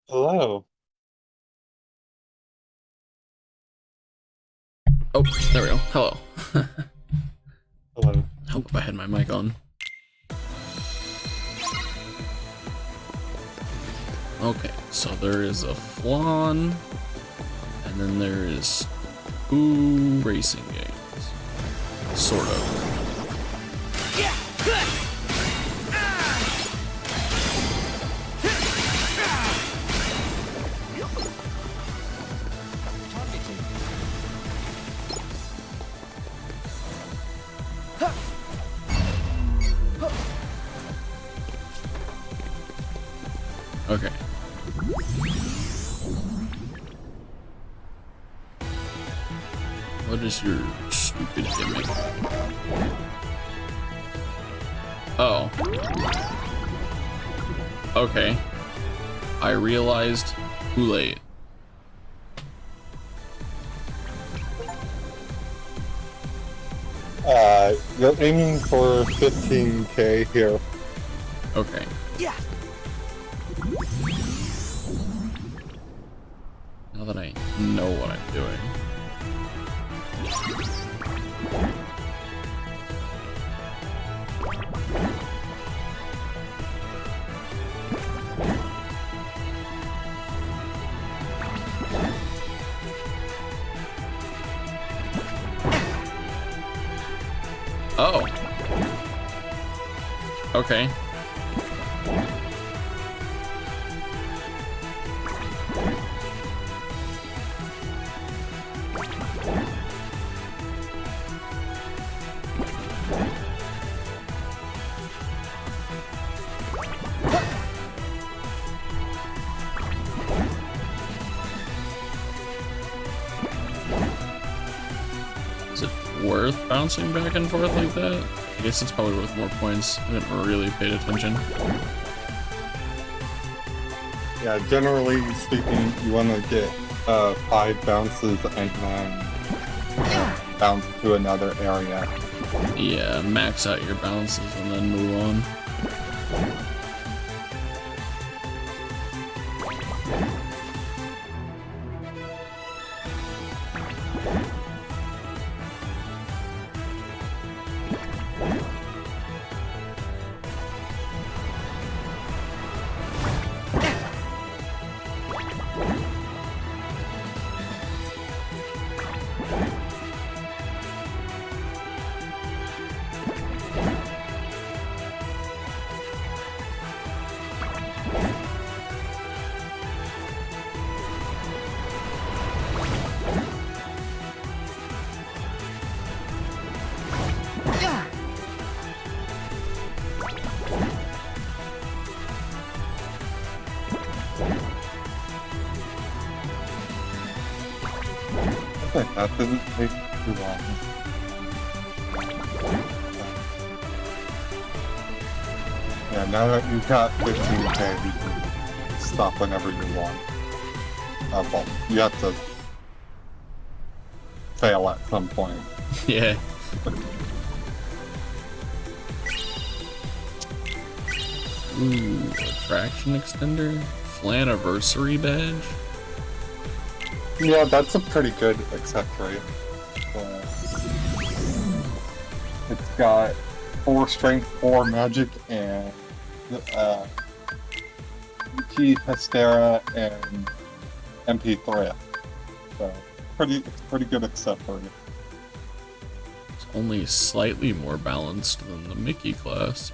Hello. Oh, there we go. Hello. Hello. Hope I had my mic on. Okay, so there is a flan, and then there is two racing games. Sort of. Okay. What is your stupid gimmick? Oh. Okay. I realized too late. You're aiming for 15K here. Okay. Yeah. Now that I know what I'm doing. Oh. Okay. Is it worth bouncing back and forth like that? I guess it's probably worth more points. I haven't really paid attention. Yeah, generally speaking, you want to get 5 bounces and then bounce to another area. Yeah, max out your bounces and then move on. Okay, that didn't take too long. Yeah, now that you've got 15K, you can stop whenever you want. Well, you have to fail at some point. Yeah. Ooh, attraction extender? Flaniversary badge? Yeah, that's a pretty good accessory. It's got 4 strength, 4 magic, and Key Hystera and MP3. So it's pretty good accessory. It's only slightly more balanced than the Mickey class.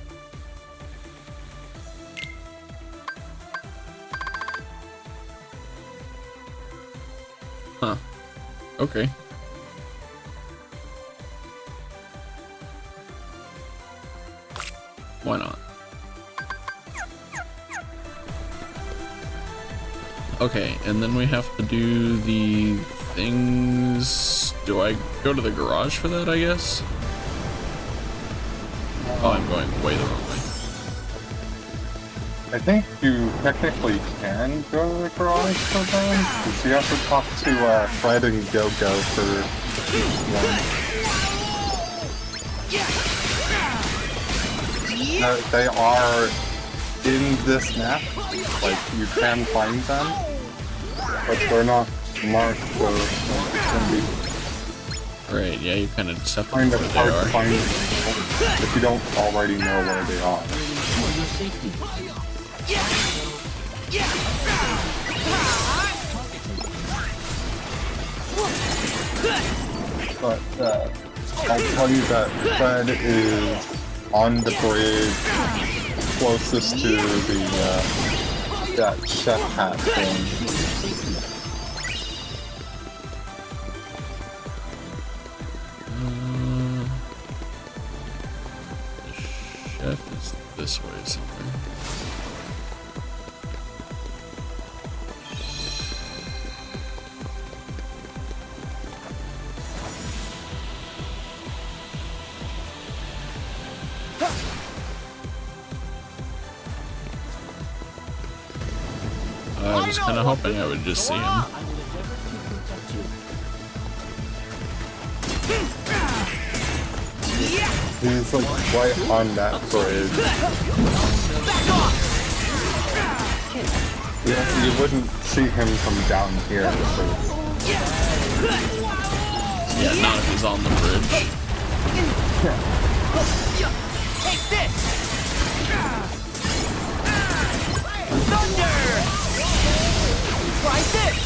Huh. Okay. Why not? Okay, and then we have to do the things... Do I go to the garage for that, I guess? Oh, I'm going way the wrong way. I think you technically can go to the garage for them, because you have to talk to Fred and Go-Go for one. They are in this map, like you can find them, but they're not marked, so it's gonna be Right, yeah, you kind of just have to kind know of where hard to they are. find if you don't already know where they are. But I'll tell you that Fred is on the bridge closest to the that chef hat thing. The chef is this way somewhere. I was kind of hoping I would just see him. He's like right on that bridge. Yeah, you wouldn't see him from down here. Yeah, not if he's on the bridge. Take this! Thunder! Try this!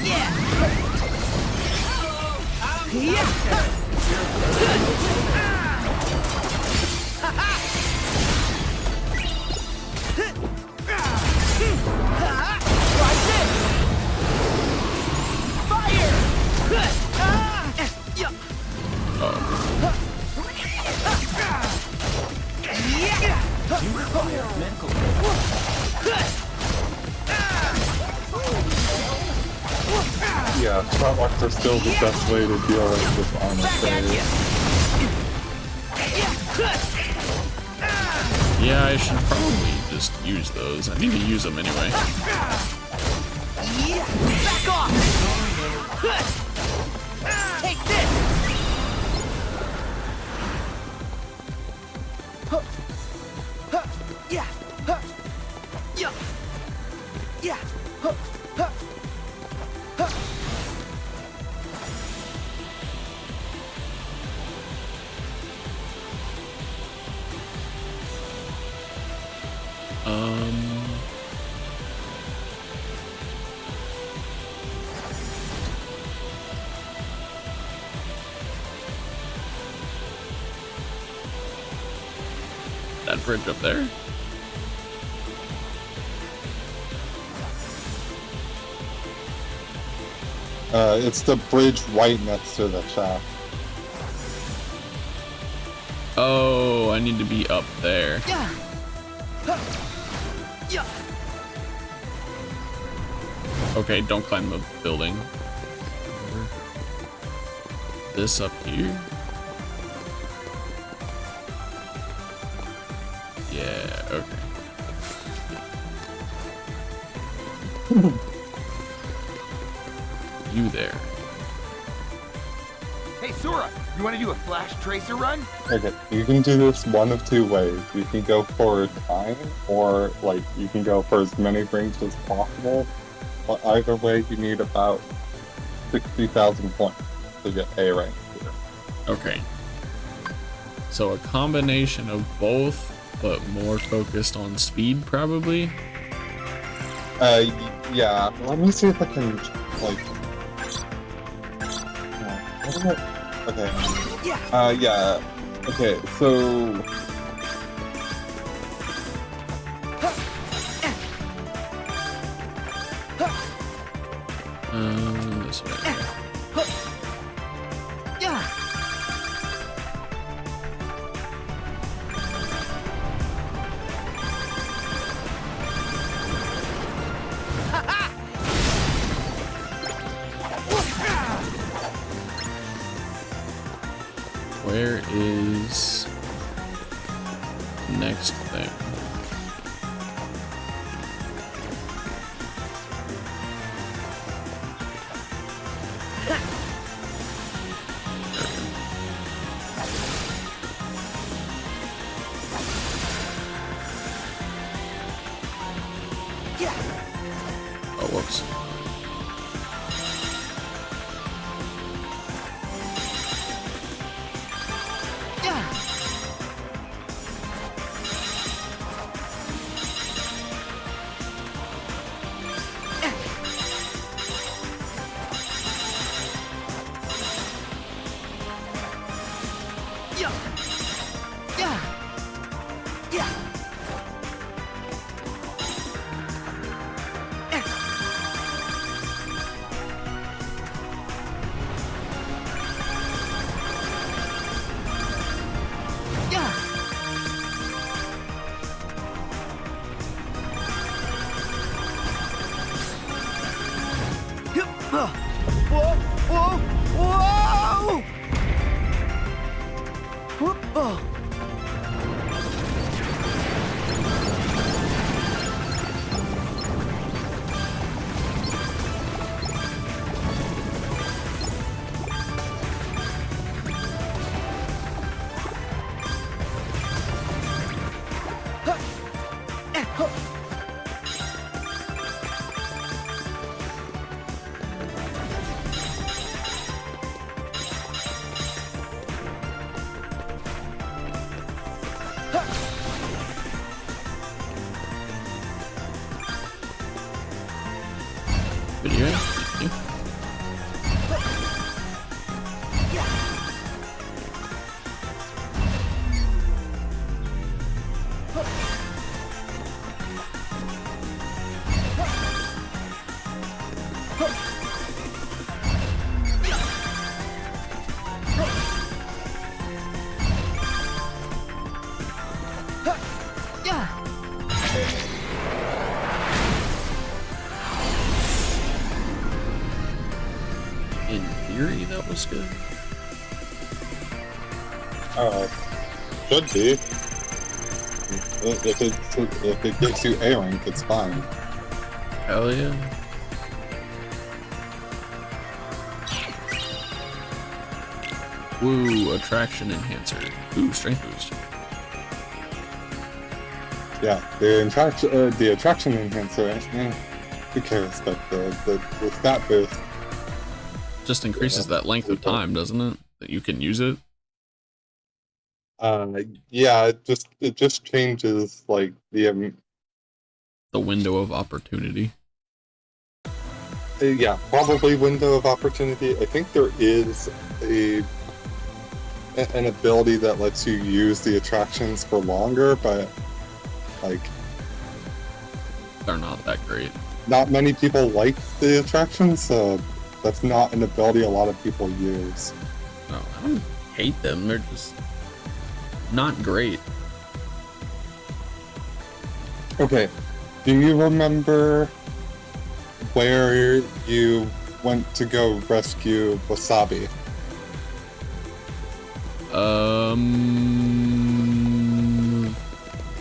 Yeah! Try this! Fire! Yeah, shotguns are still the best way to deal with this armor phase. Yeah, I should probably just use those. I need to use them anyway. Back off! Take this! Yeah! Yeah! Yeah! That bridge up there? It's the bridge right next to the shaft. Oh, I need to be up there. Yeah! Yeah! Okay, don't climb the building. This up here? Yeah, okay. You there. Hey, Sora, you want to do a flash tracer run? Okay, you can do this one of two ways. You can go for time, or like you can go for as many rings as possible. But either way, you need about 60,000 points to get A rank here. Okay. So a combination of both, but more focused on speed, probably? Yeah. Let me see if I can, like... what is it? Okay. Yeah. Okay, so... This way. Where is next thing? Yeah. Oh, whoops. Yeah. Yeah. Yeah. Yeah. Yeah. Whoa! Whoa! Whoa! Whoa! Video. Yeah. In theory, that was good. Should be. If it gives you A rank, it's fine. Hell yeah. Woo, attraction enhancer. Ooh, strength boost. Yeah, the attraction enhancer. Who cares? But the stat boost. Just increases that length of time, doesn't it? That you can use it. Yeah, it just changes like The window of opportunity. yeah, probably window of opportunity. I think there is an ability that lets you use the attractions for longer, but like They're not that great. not many people like the attractions, so that's not an ability a lot of people use. No, I don't hate them. They're just not great. Okay, do you remember where you went to go rescue Wasabi?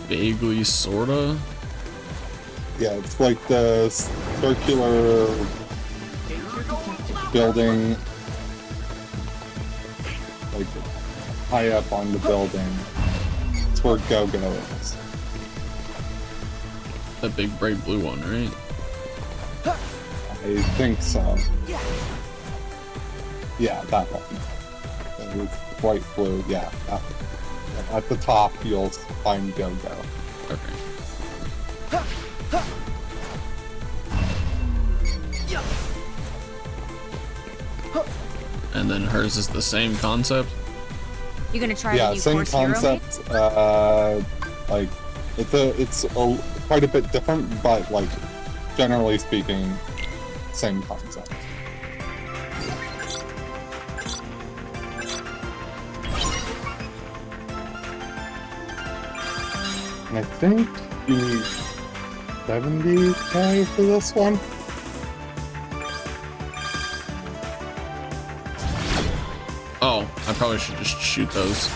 Vaguely, sorta. Yeah, it's like the circular building, like high up on the building. It's where Go-Go is. That big bright blue one, right? I think so. Yeah, that one. It's white blue, yeah. That one. At the top, you'll find Go-Go. Okay. And then hers is the same concept? You gonna try Yeah, the new same course hero mate? concept. Like it's quite a bit different, but like generally speaking, same concept. And I think you need 70k for this one. Oh, I probably should just shoot those.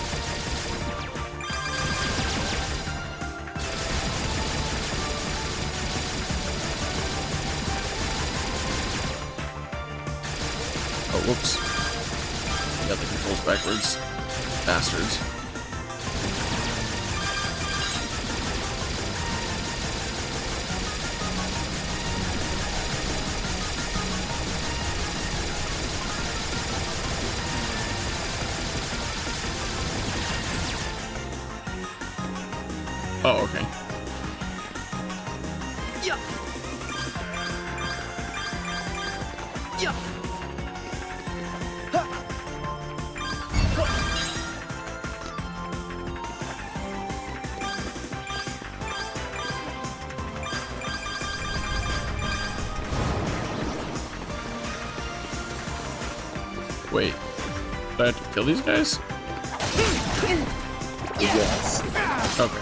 Oh, whoops. I got the controls backwards. Bastards. Oh, okay. Yeah. Yeah. Wait. Do I have to kill these guys? Yes. Okay.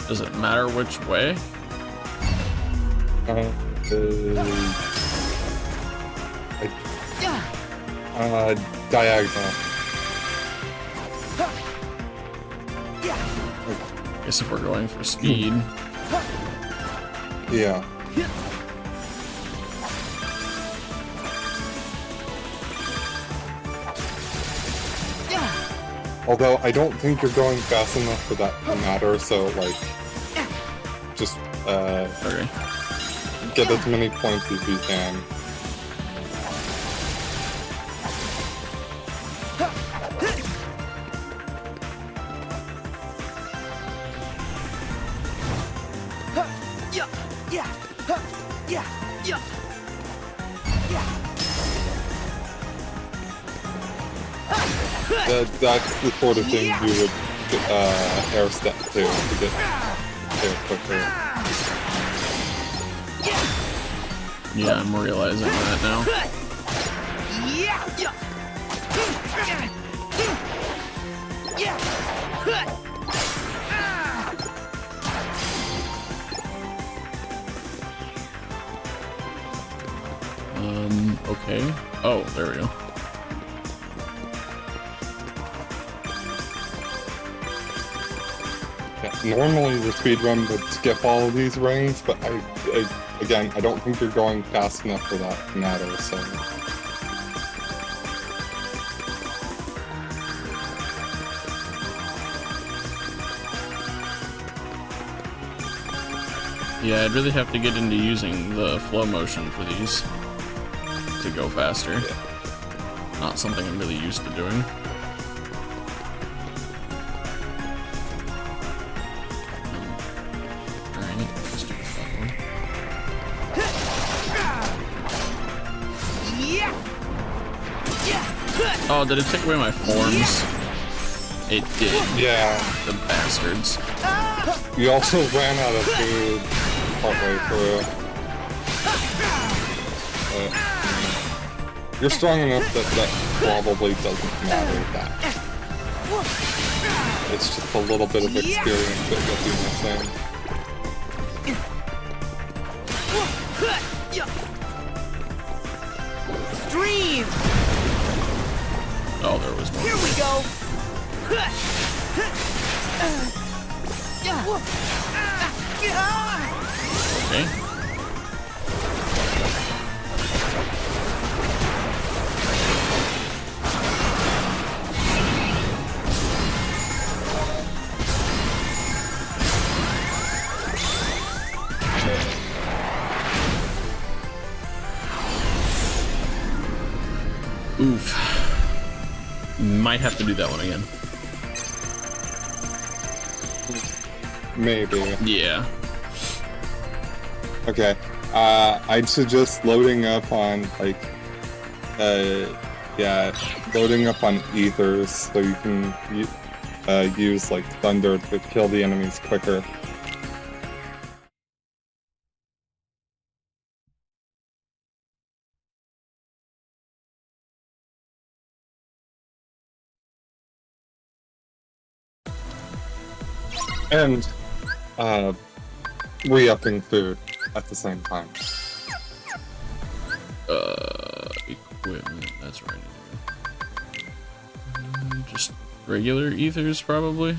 Does it matter which way? Diagonal. Guess if we're going for speed. Yeah. Although I don't think you're going fast enough for that to matter, so like, just Okay. get as many points as you can. That's the sort of thing you would air step to get there quicker. Yeah, I'm realizing that now. Okay. Oh, there we go. Yeah, normally the speedrun would skip all of these rings, but again, I don't think you're going fast enough for that to matter, so... Yeah, I'd really have to get into using the flow motion for these to go faster. Yeah. Not something I'm really used to doing. Alright, let's do that one. Oh, did it take away my forms? It did. Yeah, The bastards. you also ran out of food partway through. You're strong enough that that probably doesn't matter that. It's just a little bit of experience that you'll be missing. Stream! Oh, there was more. Here we go! Okay. Oof. Might have to do that one again. Maybe. Yeah. Okay. I'd suggest loading up on, like, yeah, loading up on ethers so you can use, like, thunder to kill the enemies quicker. And, re-upping food at the same time. Equipment, that's right. Just regular ethers, probably?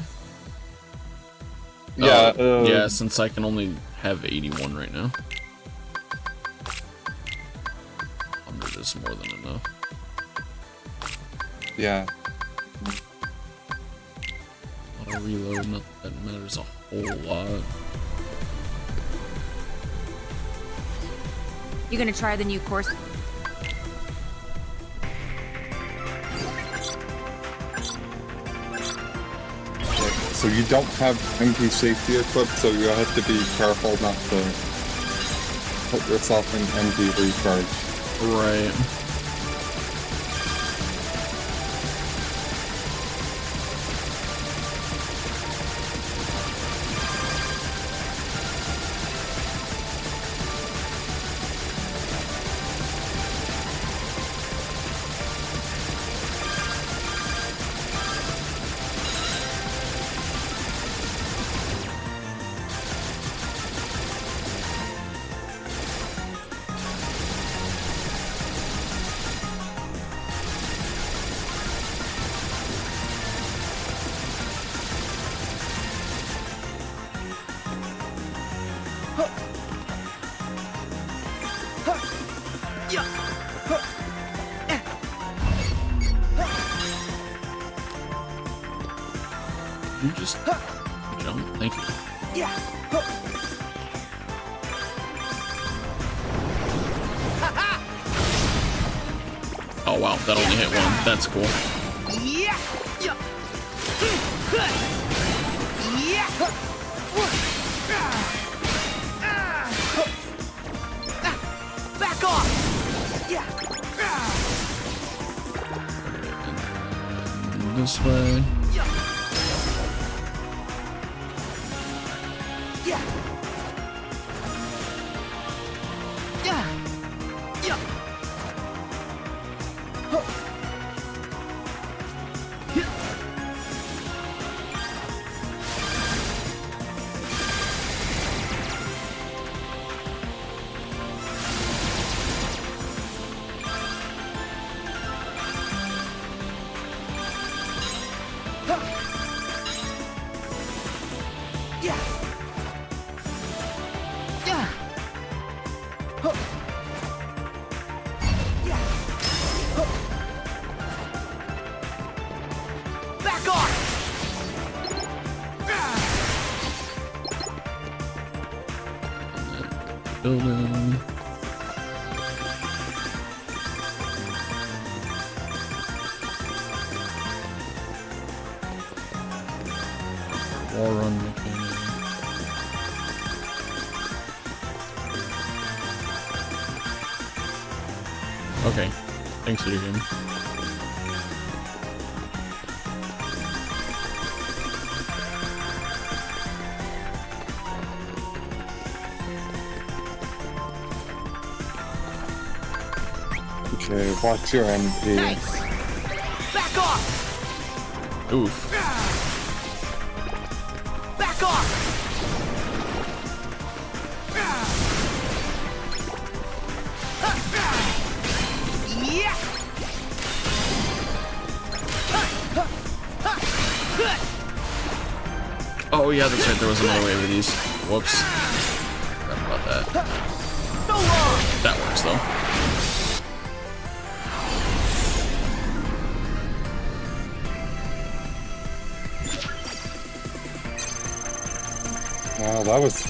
Yeah, yeah, since I can only have 81 right now. 100 is more than enough. Yeah. Auto reload, not that matters a whole lot. You gonna try the new course? So you don't have MP safety equipped, so you have to be careful not to put yourself in MP recharge. Right. You just jump. Thank you. Oh wow, that only hit one. That's cool. Back off! And this way. Back off! Building. War run mechanic. Okay, thanks for the game. Okay, watch your MP. Nice! Back off! Oof. Back off! Yeah! Oh yeah, that's right. There was another way over these. Whoops. Forgot about that. So long! That works though. Well, that was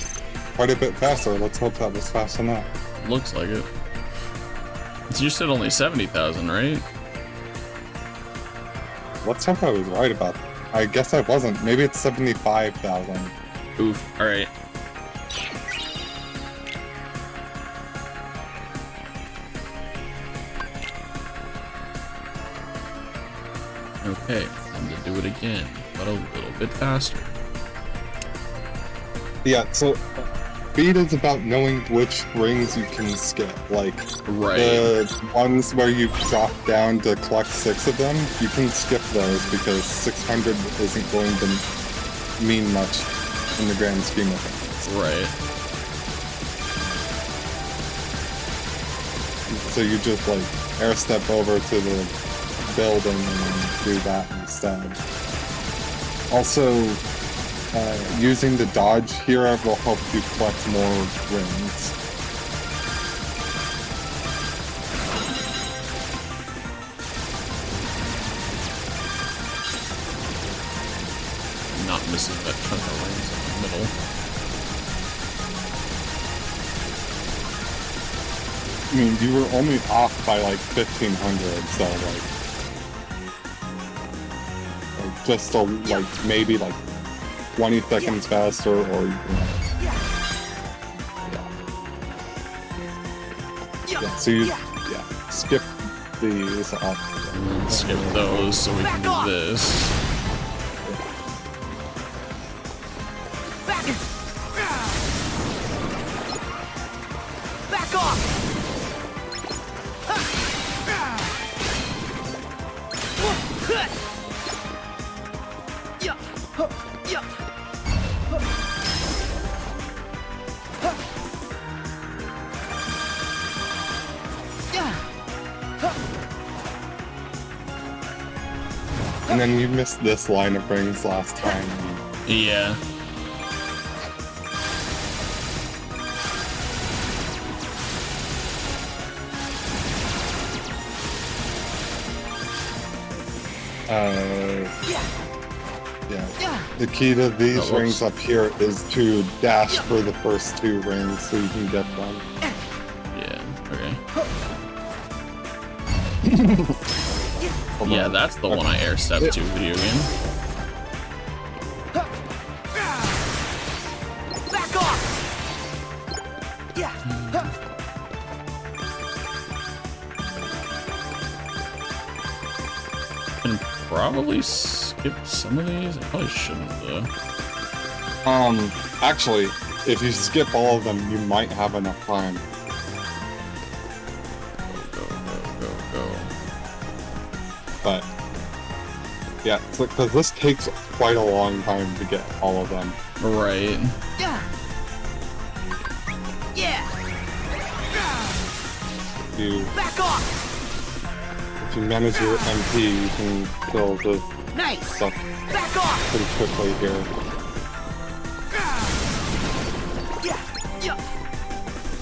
quite a bit faster. Let's hope that was fast enough. Looks like it. You said only 70,000, right? Let's hope I was right about that. I guess I wasn't. Maybe it's 75,000. Oof. All right. Okay, time to do it again, but a little bit faster. Yeah, so speed is about knowing which rings you can skip. Like, Right. the ones where you drop down to collect 6 of them, you can skip those because 600 isn't going to mean much in the grand scheme of things. Right. So you just, like, air step over to the building and then do that instead. Also, using the dodge here will help you collect more rings. not missing that chunk of rings in the middle. I mean, you were only off by like 1,500, so like just a, like maybe like 20 seconds faster, or you know. Yeah, so you skip these off. And then skip those so we can do this. Back off! And then you missed this line of rings last time. Yeah. Yeah. The key to these Oh, rings up here is to dash for the first 2 rings so you can get them. Yeah, okay. Yeah, that's the one I air stepped to, video game. Back off! Yeah. Can probably skip some of these. I probably shouldn't though. Actually, if you skip all of them, you might have enough time. Go. But yeah, because this takes quite a long time to get all of them. Right. Yeah. You, Back off! if you manage your MP, you can kill the Nice. stuff Back off! pretty quickly here. Yeah.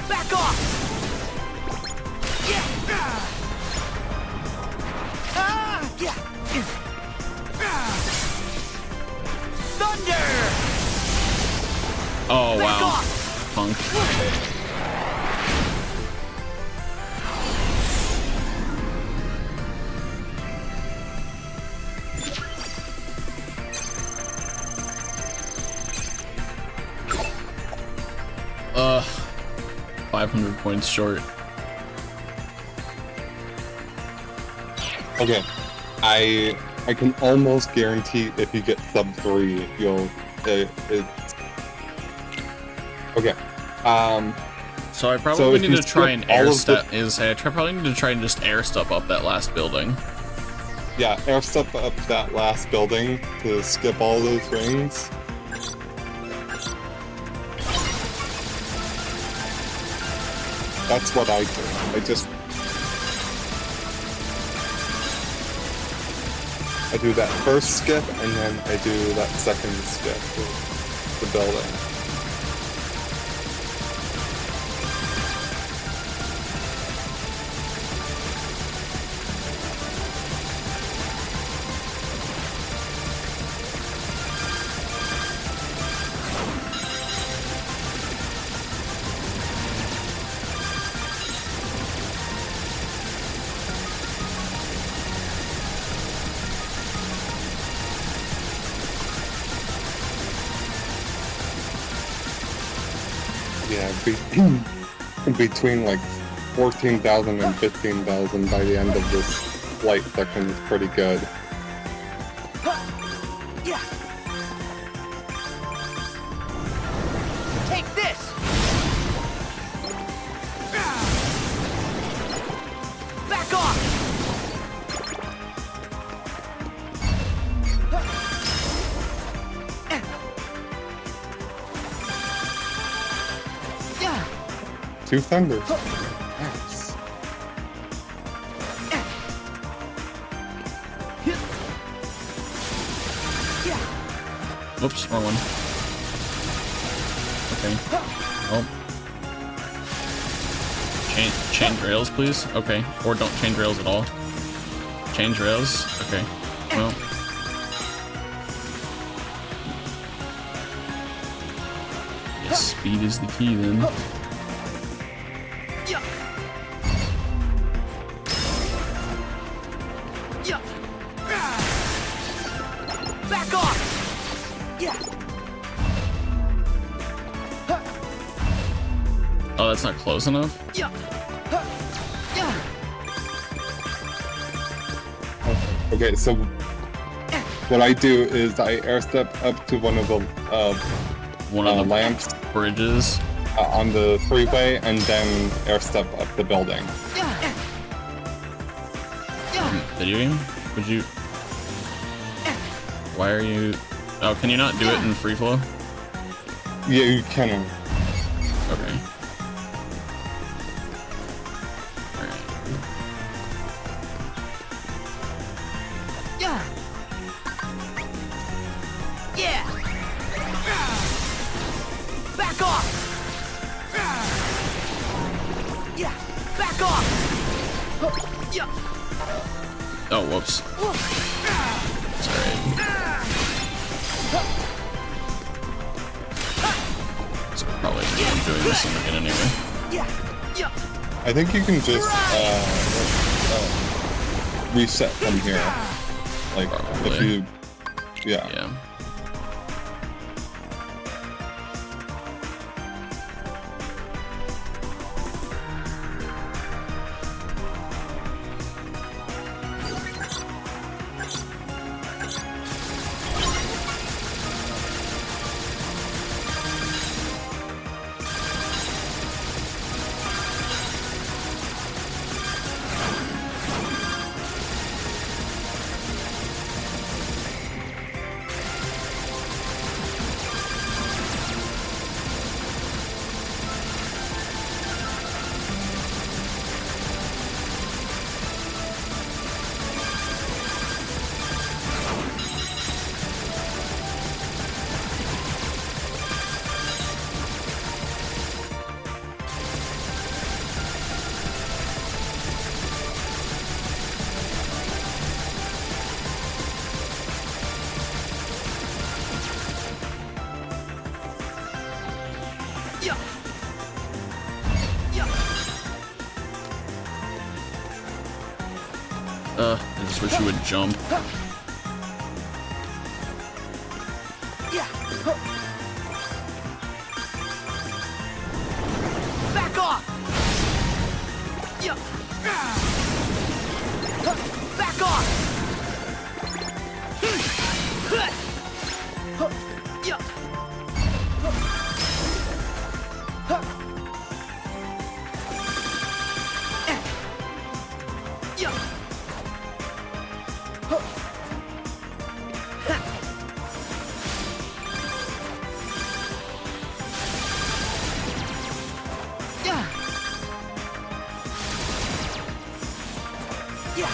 Back off! Yeah. Yeah. Thunder! Oh Back wow. off! Punk. 500 points short. Okay, I can almost guarantee if you get sub 3, you'll it's okay. So I So probably if need you to try and skip all air of step. I probably need to try and just air step up that last building. Yeah, air step up that last building to skip all those rings. That's what I do. I do that first skip, and then I do that second skip to the building. Yeah, between like 14,000 and 15,000 by the end of this light section is pretty good. Yeah. Take this. Back off. Yeah. 2 thunders. Nice. Whoops, wrong one. Okay. Oh. Change rails, please. Okay. Or don't change rails at all. Change rails. Okay. Well. Speed is the key then. Yeah. Yeah. Back off. Yeah. Oh, that's not close enough? Yeah. Yeah. Okay, so what I do is I air step up to one of the lamps bridges. on the freeway and then air step up the building. Yeah. Yeah. Video game? Would you... Why are you... Oh, can you not do it in free flow? Yeah, you can. Okay. Alright. Yeah. Yeah. Back off. Yeah. Back off. Yeah. Oh, whoops. It's alright. So probably I'm doing this one again anyway. Yeah. Yeah. I think you can just reset from here. Like Probably. if you, yeah. Yeah. Yeah. Yeah. I just wish you would jump. Yeah. Back off. Yeah. Back off. Yeah. Yeah. Yeah. Yeah.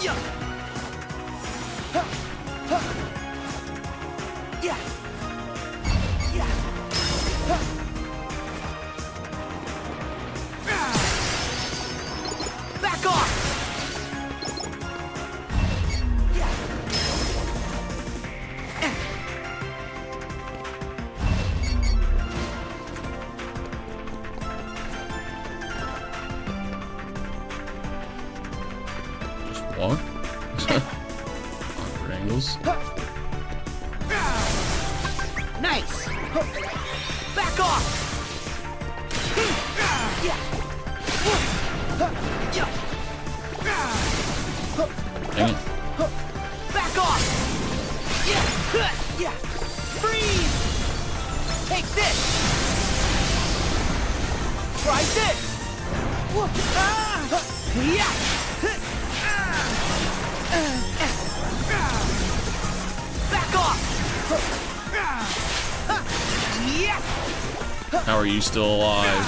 Yeah. Yeah. Yeah. Back off. Yeah. Just walk. Awkward angles. Nice. Back off. Yeah. Yeah. Dang it. Back off. Yeah. Yeah. Freeze. Take this. Try this. Yeah. Back off. Yeah. How are you still alive?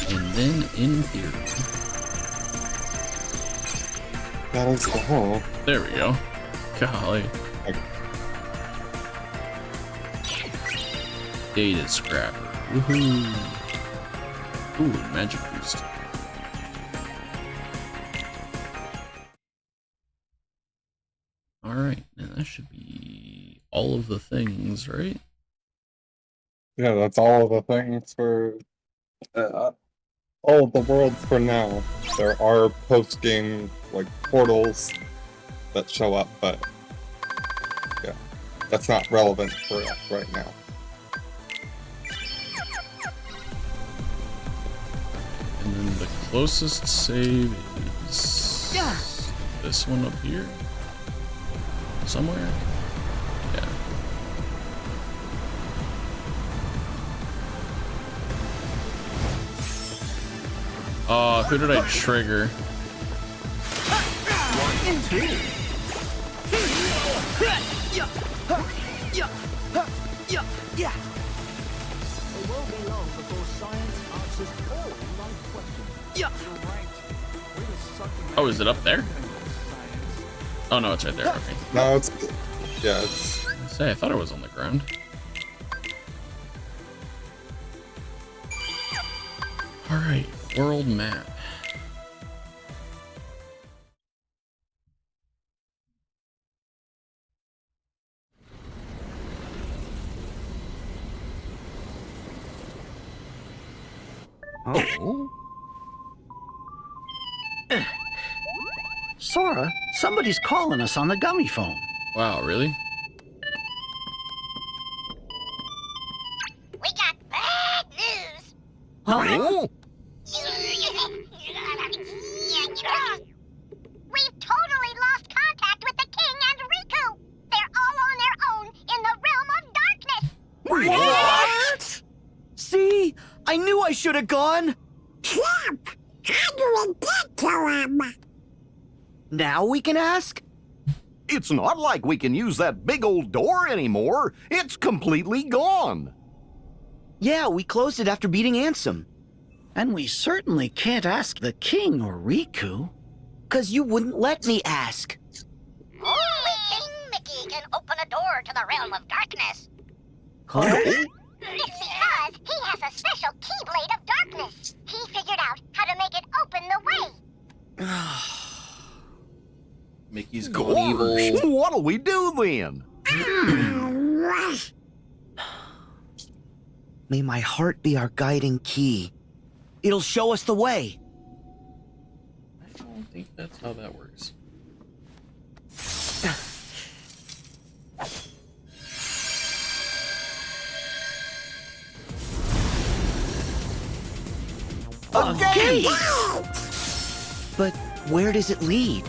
And then in theory. That is the hole. There we go. Golly. Okay. Data scrapper. Woohoo. Ooh, magic boost. Alright, and that should be all of the things, right? Yeah, that's all of the things for all of the worlds for now. There are post-game like portals that show up, but yeah, that's not relevant for us right now. And then the closest save is this one up here. Somewhere? Yeah. Oh, who did I trigger? It will be long before science answers all my questions. You're right. We're just sucking Oh, is it up there? Oh no, it's right there. Okay. No, it's yeah, it's I thought it was on the ground. Alright, world map. Oh? Sora, somebody's calling us on the gummy phone. Wow, really? We got bad news. Huh? We've totally lost contact with the king and Riku. They're all on their own in the realm of darkness. What? See? I knew I should have gone. Trump, how do we get to him? Now we can ask? It's not like we can use that big old door anymore. It's completely gone. Yeah, we closed it after beating Ansem. And we certainly can't ask the king or Riku. 'Cause you wouldn't let me ask. Only King Mickey can open a door to the realm of darkness. Huh? It's because he has a special keyblade of darkness. He figured out how to make it open the way. Mickey's gone evil. What'll we do then? May my heart be our guiding key. It'll show us the way. I don't think that's how that works. A gate! But where does it lead?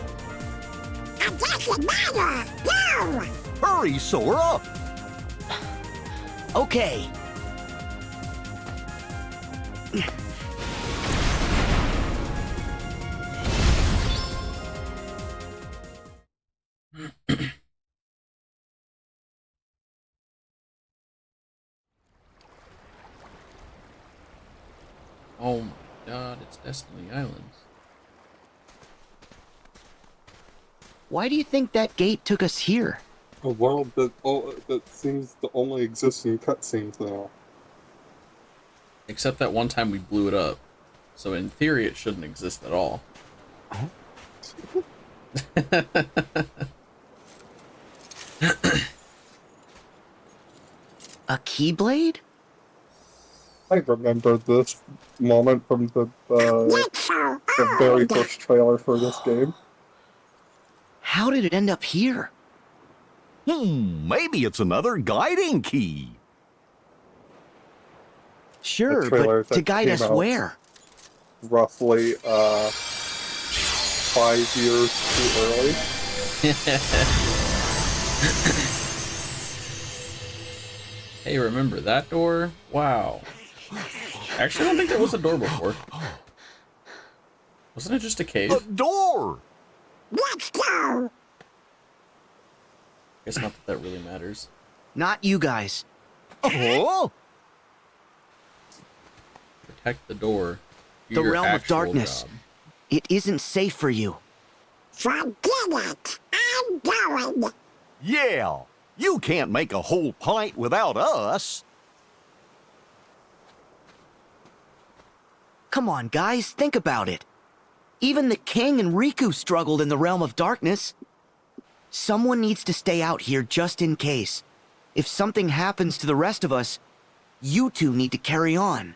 It doesn't matter. Go! Hurry, Sora! Okay. Oh my god, it's Destiny Islands. Why do you think that gate took us here? a world that seems to only exist in cutscenes now. Except that one time we blew it up. So in theory, it shouldn't exist at all. A Keyblade? I remember this moment from the very first trailer for this game. How did it end up here? Maybe it's another guiding key. Sure, trailer but to that guide came us out where? Roughly 5 years too early. Hey, remember that door? Wow. Actually, I don't think there was a door before. Wasn't it just a cave? A door! Let's go! Guess not that that really matters. Not you guys. Oh? Protect the door. Do The your realm of actual darkness. job. It isn't safe for you. Forget it! I'm going! Yeah! You can't make a whole pint without us. Come on, guys, think about it. Even the king and Riku struggled in the realm of darkness. Someone needs to stay out here just in case. If something happens to the rest of us, you two need to carry on.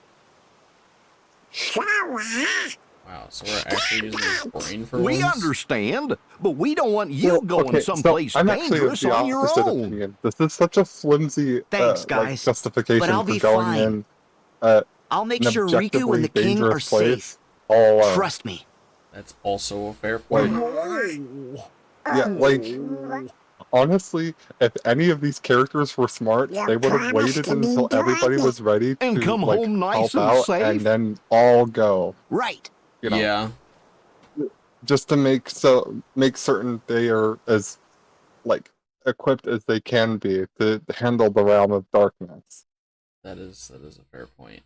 Wow, so we're actually using his brain for We once? understand, but we don't want you Well, going okay, someplace so I'm actually of dangerous the on your opposite own. opinion. This is such a flimsy Thanks, like, guys, justification but I'll for be going fine. in I'll make an sure Riku objectively and the king are dangerous place safe. all alone. Trust me. That's also a fair point. Yeah, like, honestly, if any of these characters were smart, they would have waited until everybody was ready And to, come like, home nice help and out, safe. and then all go. Right. You know, Yeah. just to make certain they are as, like, equipped as they can be to handle the realm of darkness. That is a fair point.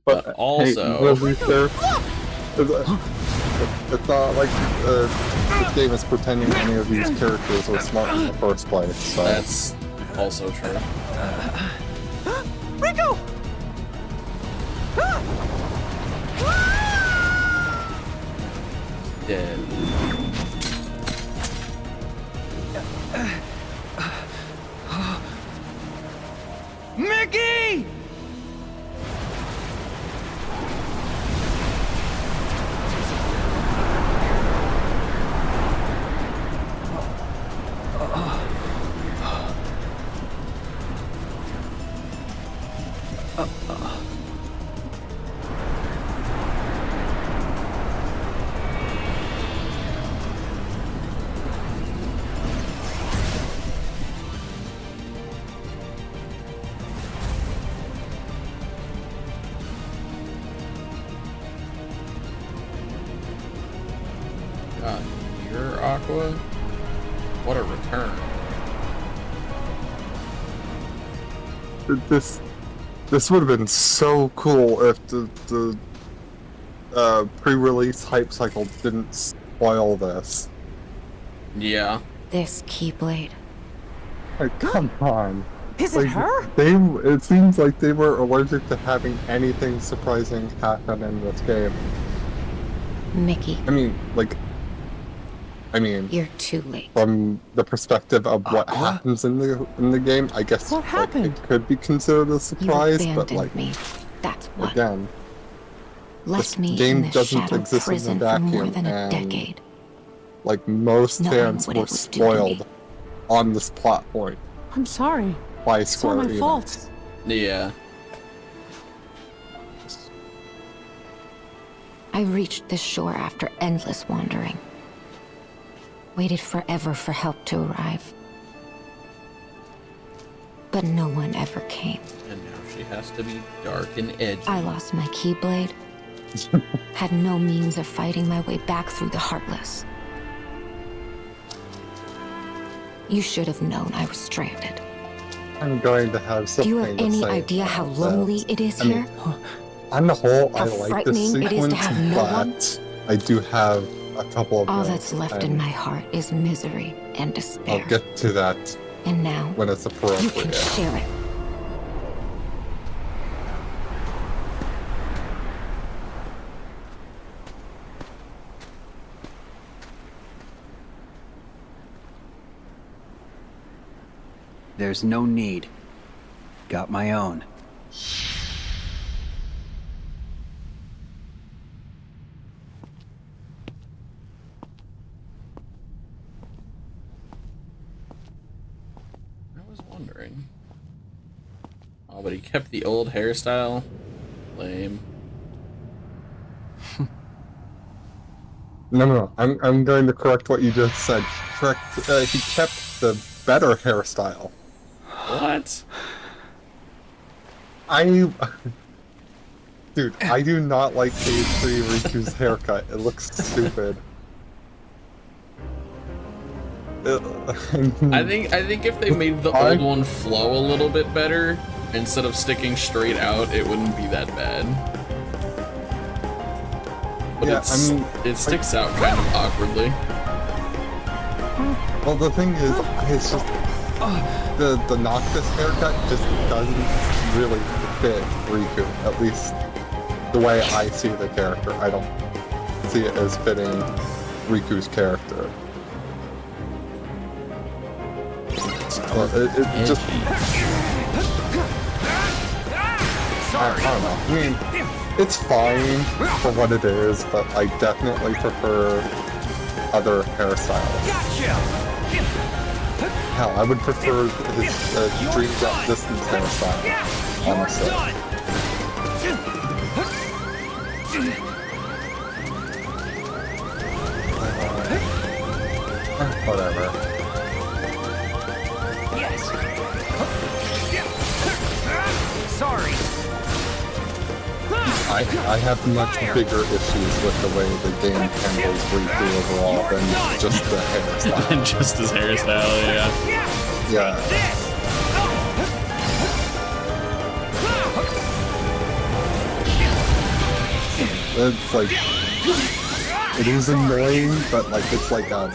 But But also, hey, it's not like this game is pretending any of these characters were smart in the first place. So. that's also true. Riku! Dead. Mickey! God, you're Aqua? What a return. This would have been so cool if the pre-release hype cycle didn't spoil this. Yeah. This Keyblade. Like, come on. Is it her? It seems like they were allergic to having anything surprising happen in this game. Mickey, I mean, you're too late. from the perspective of what happens in the game, I guess What happened? it could be considered a You surprise, but abandoned like me. That's what. again, Left this me game in this doesn't shadow exist in a prison for more vacuum, than a and decade. like most Knowing fans what it were would do to me. spoiled on this plot point I'm sorry. by It's all Square my Enix. fault. Yeah. I reached this shore after endless wandering. Waited forever for help to arrive. But no one ever came. And now she has to be dark and edgy. I lost my Keyblade. Had no means of fighting my way back through the Heartless. You should have known I was stranded. I'm going to have Do something you have to any say idea how about lonely this. it is I mean, here? On the whole, How I like this frightening it is sequence, to have no one? but I do have a couple of All notes, that's left in and my heart is misery and despair. I'll get to that And now, when it's you can appropriate. share it. There's no need. Got my own. I was wondering. Oh, but he kept the old hairstyle. Lame. No. I'm going to correct what you just said. He kept the better hairstyle. What? Dude, I do not like Stage 3 Riku's haircut. It looks stupid. I think if they made the old one flow a little bit better, instead of sticking straight out, it wouldn't be that bad. But Yeah, I mean, it sticks out kind of awkwardly. Well, the thing is, it's just the Noctis haircut just doesn't really fit Riku, at least the way I see the character. I don't see it as fitting Riku's character. Well, it just... I don't know. I mean, it's fine for what it is, but I definitely prefer other hairstyles. Hell, I would prefer his Dream Drop Distance hairstyle, honestly. Whatever. Yes. Sorry. I have much bigger issues with the way the game handles Riku overall than just the hairstyle. And just his hairstyle, yeah. Yeah. It's like, it is annoying, but like it's like a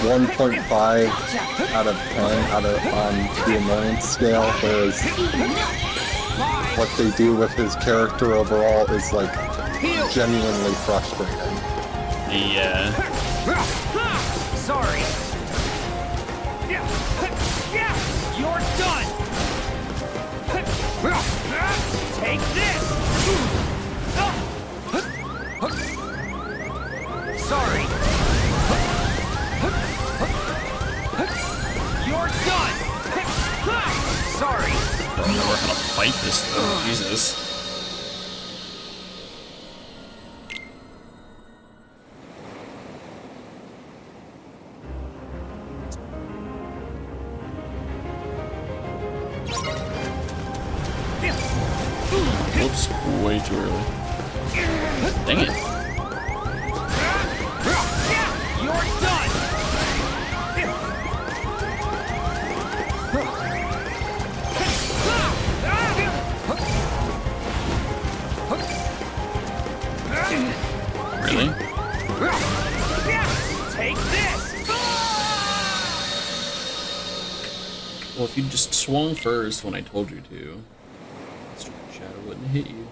1.5 out of 10 on the annoyance scale, whereas what they do with his character overall is like genuinely frustrating. Yeah. Sorry. You're done. Take this. Sorry. You're done. Sorry. I don't know how to fight this thing. Jesus. Whoops, way too early. Dang it. You're done. Really? Take this. Well, if you just swung first when I told you to, Shadow wouldn't hit you.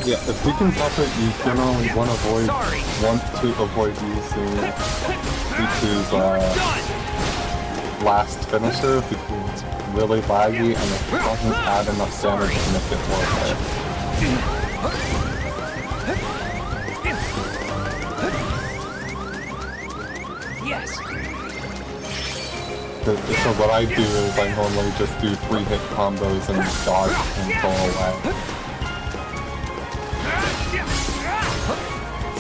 Yeah, if we can pop it, you generally want to avoid using Riku's last finisher because it's really laggy and it doesn't add enough damage to make it worth it. Yes. So what I do is I normally just do 3-hit combos and dodge and go away.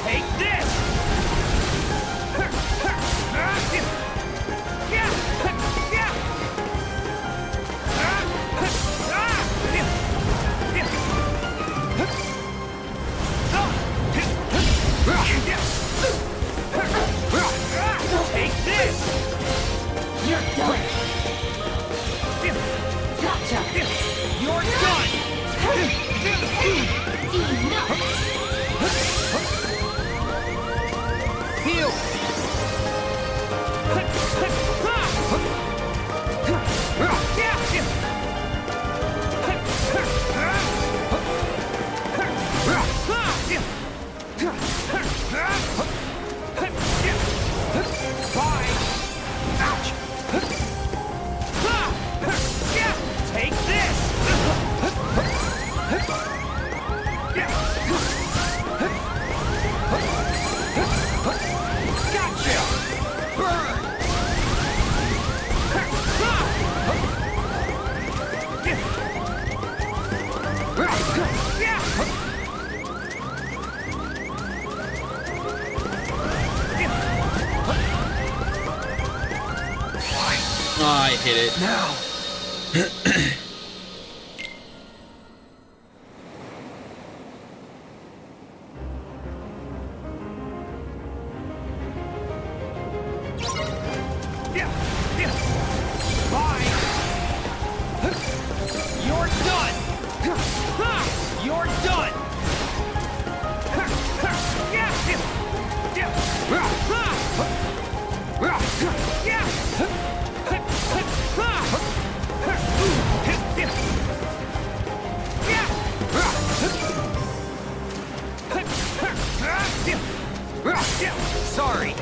Take this. Take this. You're done. Gotcha. You're done. Heal. Bye. Ouch. Take this. Gotcha. Burn. Oh, I hit it. Now. Bye. You're done. You're done. Sorry.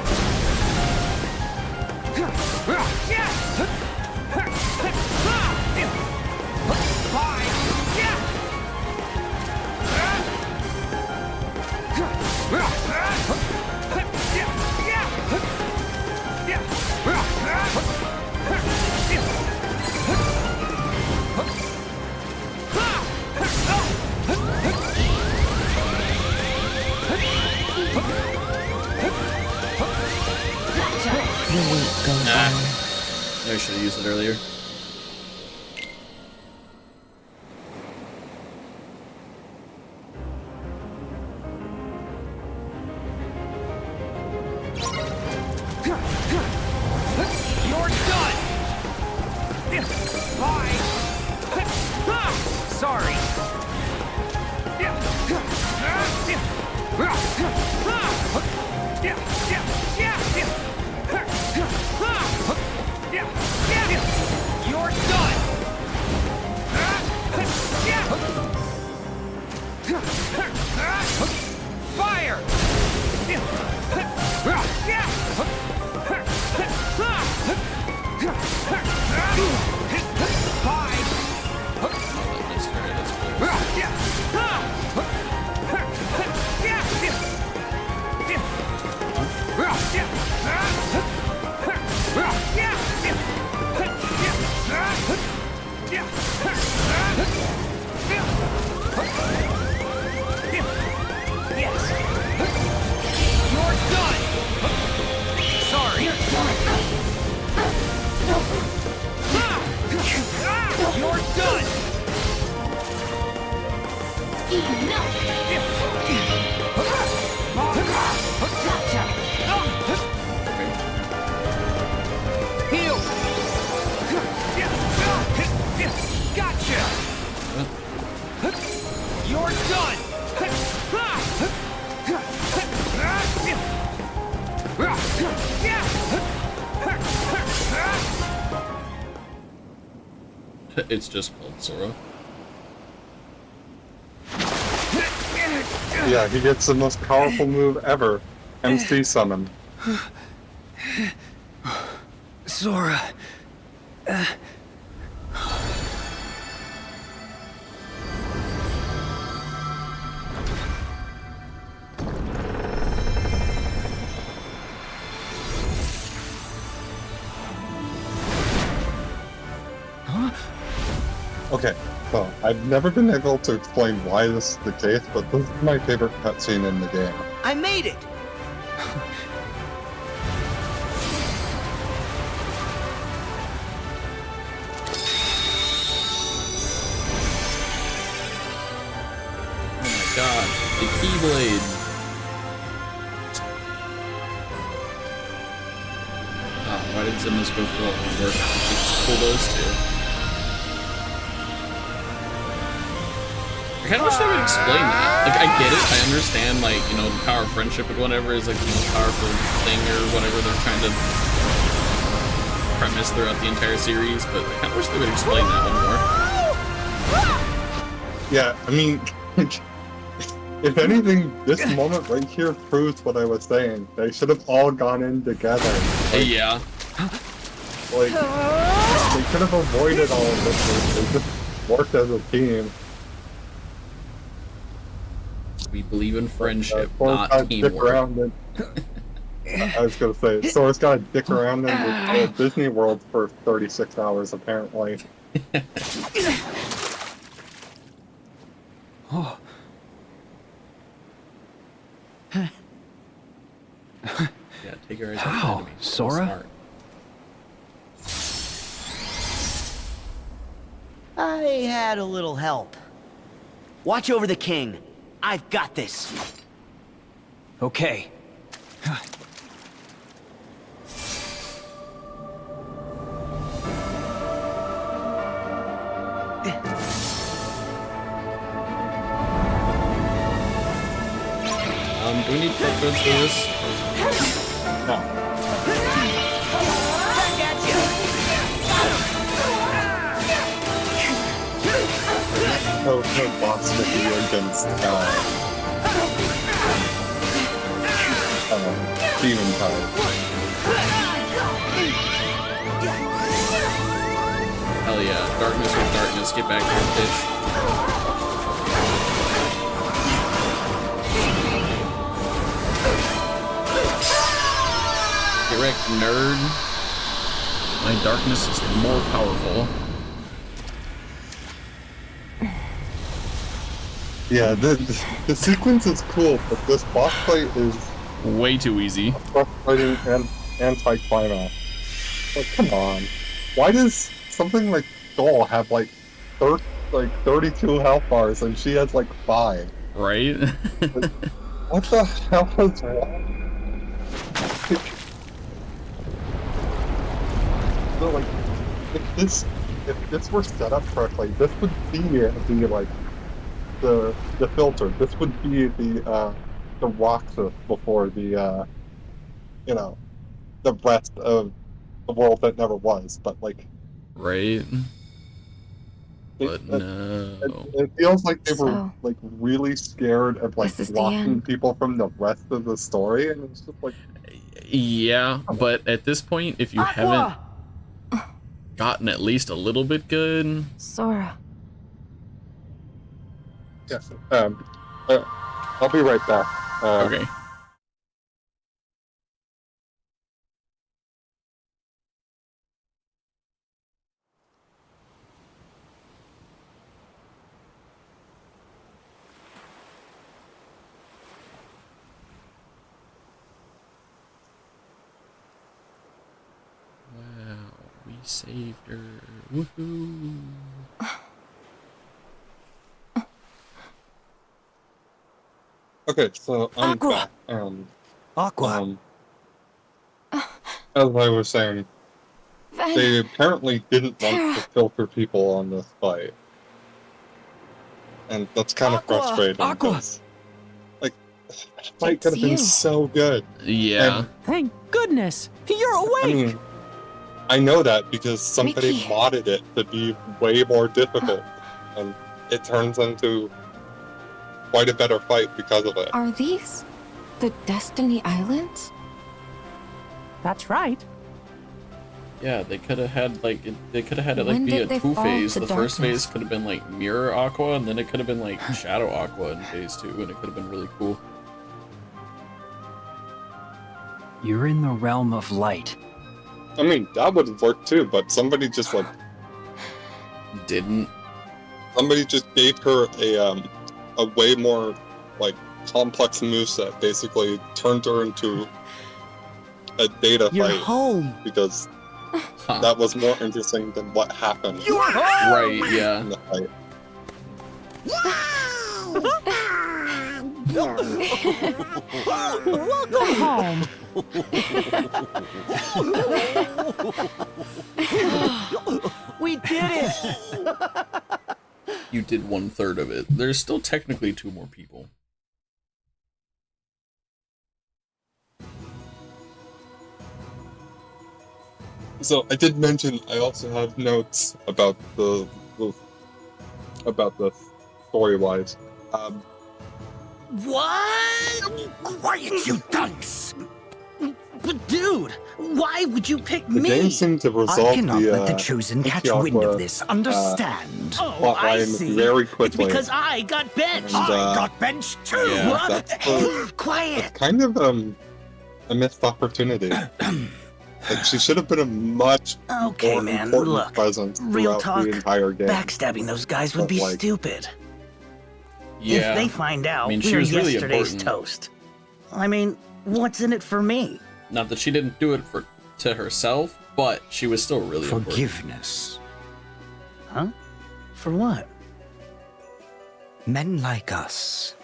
I should have used it earlier. You're done! Bye! Sorry! You're done! Fire! Yes. You're done. Sorry. You're done. Heal. Gotcha. You're done. It's just called Sora. Yeah, he gets the most powerful move ever. MC Summon. Sora. Okay, so I've never been able to explain why this is the case, but this is my favorite cutscene in the game. I made it! Oh my god, the Keyblade! Oh, why did Zimnos go for all the work? Just pull those two. I kind of wish they would explain that. Like, I get it, I understand, like, you know, the power of friendship and whatever is, like, the most powerful thing or whatever they're trying to premise throughout the entire series, but I kind of wish they would explain that one more. Yeah, I mean, if anything, this moment right here proves what I was saying. They should have all gone in together. Like, Yeah. Like, they could have avoided all of this. They just worked as a team. We believe in friendship, Sora's not gotta dick teamwork. around and, I was gonna say, Sora's gotta dick around in Disney World for 36 hours, apparently. Oh. Yeah, take your eyes off the Wow, enemy. So Sora? smart. I had a little help. Watch over the king. I've got this. Okay. Do we need confidence for this? No. No boss sticky against demon type. Hell yeah, darkness with darkness, get back here, bitch. Get wrecked, nerd. My darkness is more powerful. Yeah, the sequence is cool, but this boss fight is way too easy. Frustrating and anti-climax. Like, come on. Why does something like Soul have like 32 health bars and she has like 5? Right? Like, what the hell is wrong? So like, if this were set up correctly, this would be the like the filter. This would be the Roxas before the you know, the rest of the world that never was. But like, right? But no. It feels like they were So, like really scared of like this is the blocking end. people from the rest of the story, and it's just like, Yeah, but at this point, if you haven't gotten at least a little bit good, Sora. yes. I'll be right back. Okay. Wow, we saved her. Woohoo! Okay, so I'm Aqua! back. Aqua. As I was saying, Ven. they apparently didn't want to filter people on this fight, and that's kind of Aqua! frustrating. Aqua! 'Cause, like, the fight It's could have been you. so good. Yeah. And, Thank goodness! You're awake! I mean, I know that because somebody Mickey. modded it to be way more difficult, and it turns into quite a better fight because of it. Are these the Destiny Islands? That's right. Yeah, they could have had like they could have had it like When be a did they fall two-phase. to The first darkness? phase could have been like Mirror Aqua, and then it could have been like Shadow Aqua in phase 2, and it could have been really cool. You're in the realm of light. I mean, that would have worked too, but somebody just like Didn't. somebody just gave her a way more like complex moveset. Basically, turned her into a data You're fight home. because Huh. that was more interesting than what happened Right, yeah. in the fight. Welcome home. We did it! You did 1/3 of it. There's still technically 2 more people. So I did mention I also have notes about the story-wise. What? Quiet, you dunce! But dude, why would you pick The me? game seemed to resolve I cannot let the the chosen catch Aqua, wind of this. Understand? plot line very quickly. It's because I got benched. And, I got benched too. Yeah, What? that's Hey, quiet. It's kind of a missed opportunity. Like, she should have been a much Okay, more man. important Look, presence real throughout talk. the entire game. Backstabbing those guys would But, be like, stupid. Yeah. If they find out, I mean, she we're was really yesterday's important. toast. I mean, what's in it for me? Not that she didn't do it to herself, but she was still really important. Forgiveness. Huh? For what? Men like us.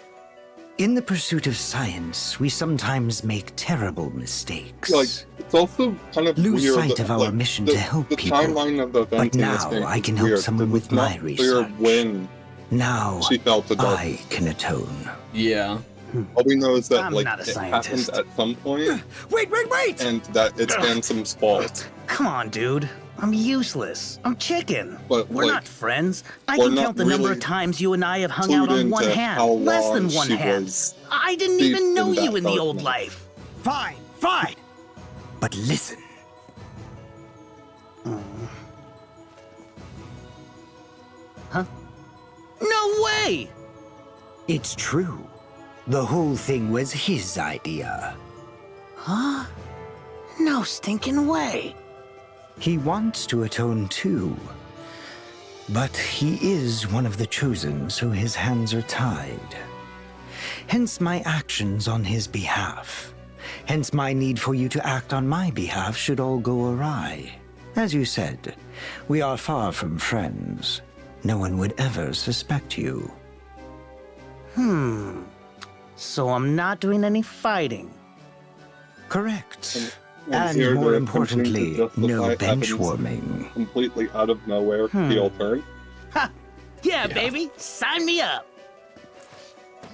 In the pursuit of science, we sometimes make terrible mistakes. Like, it's also kind of Lose weird sight that, of our like, mission the, to help the people. timeline of the events But in this now game I is can help weird, someone 'cause with it's not my clear research. when Now she fell to I darkness. can atone. Yeah. All we know is that I'm like not a it scientist. happened at some point, Wait! and that it's Ansom's fault. Come on, dude. I'm useless. I'm chicken. But, We're like, not friends. I we're can not count the number of really times you and I have hung clued out on one into hand. how Less than long one she hand. was I didn't deep even know in you that in the old darkness. life. Fine, fine. But listen. Huh? No way! It's true. The whole thing was his idea. Huh? No stinking way. He wants to atone too. But he is one of the chosen, so his hands are tied. Hence my actions on his behalf. Hence my need for you to act on my behalf should all go awry. As you said, we are far from friends. No one would ever suspect you. So I'm not doing any fighting. Correct. Was And here more to importantly, justify no bench Evan's warming. completely out of nowhere heel turn. Ha! Yeah, baby, sign me up.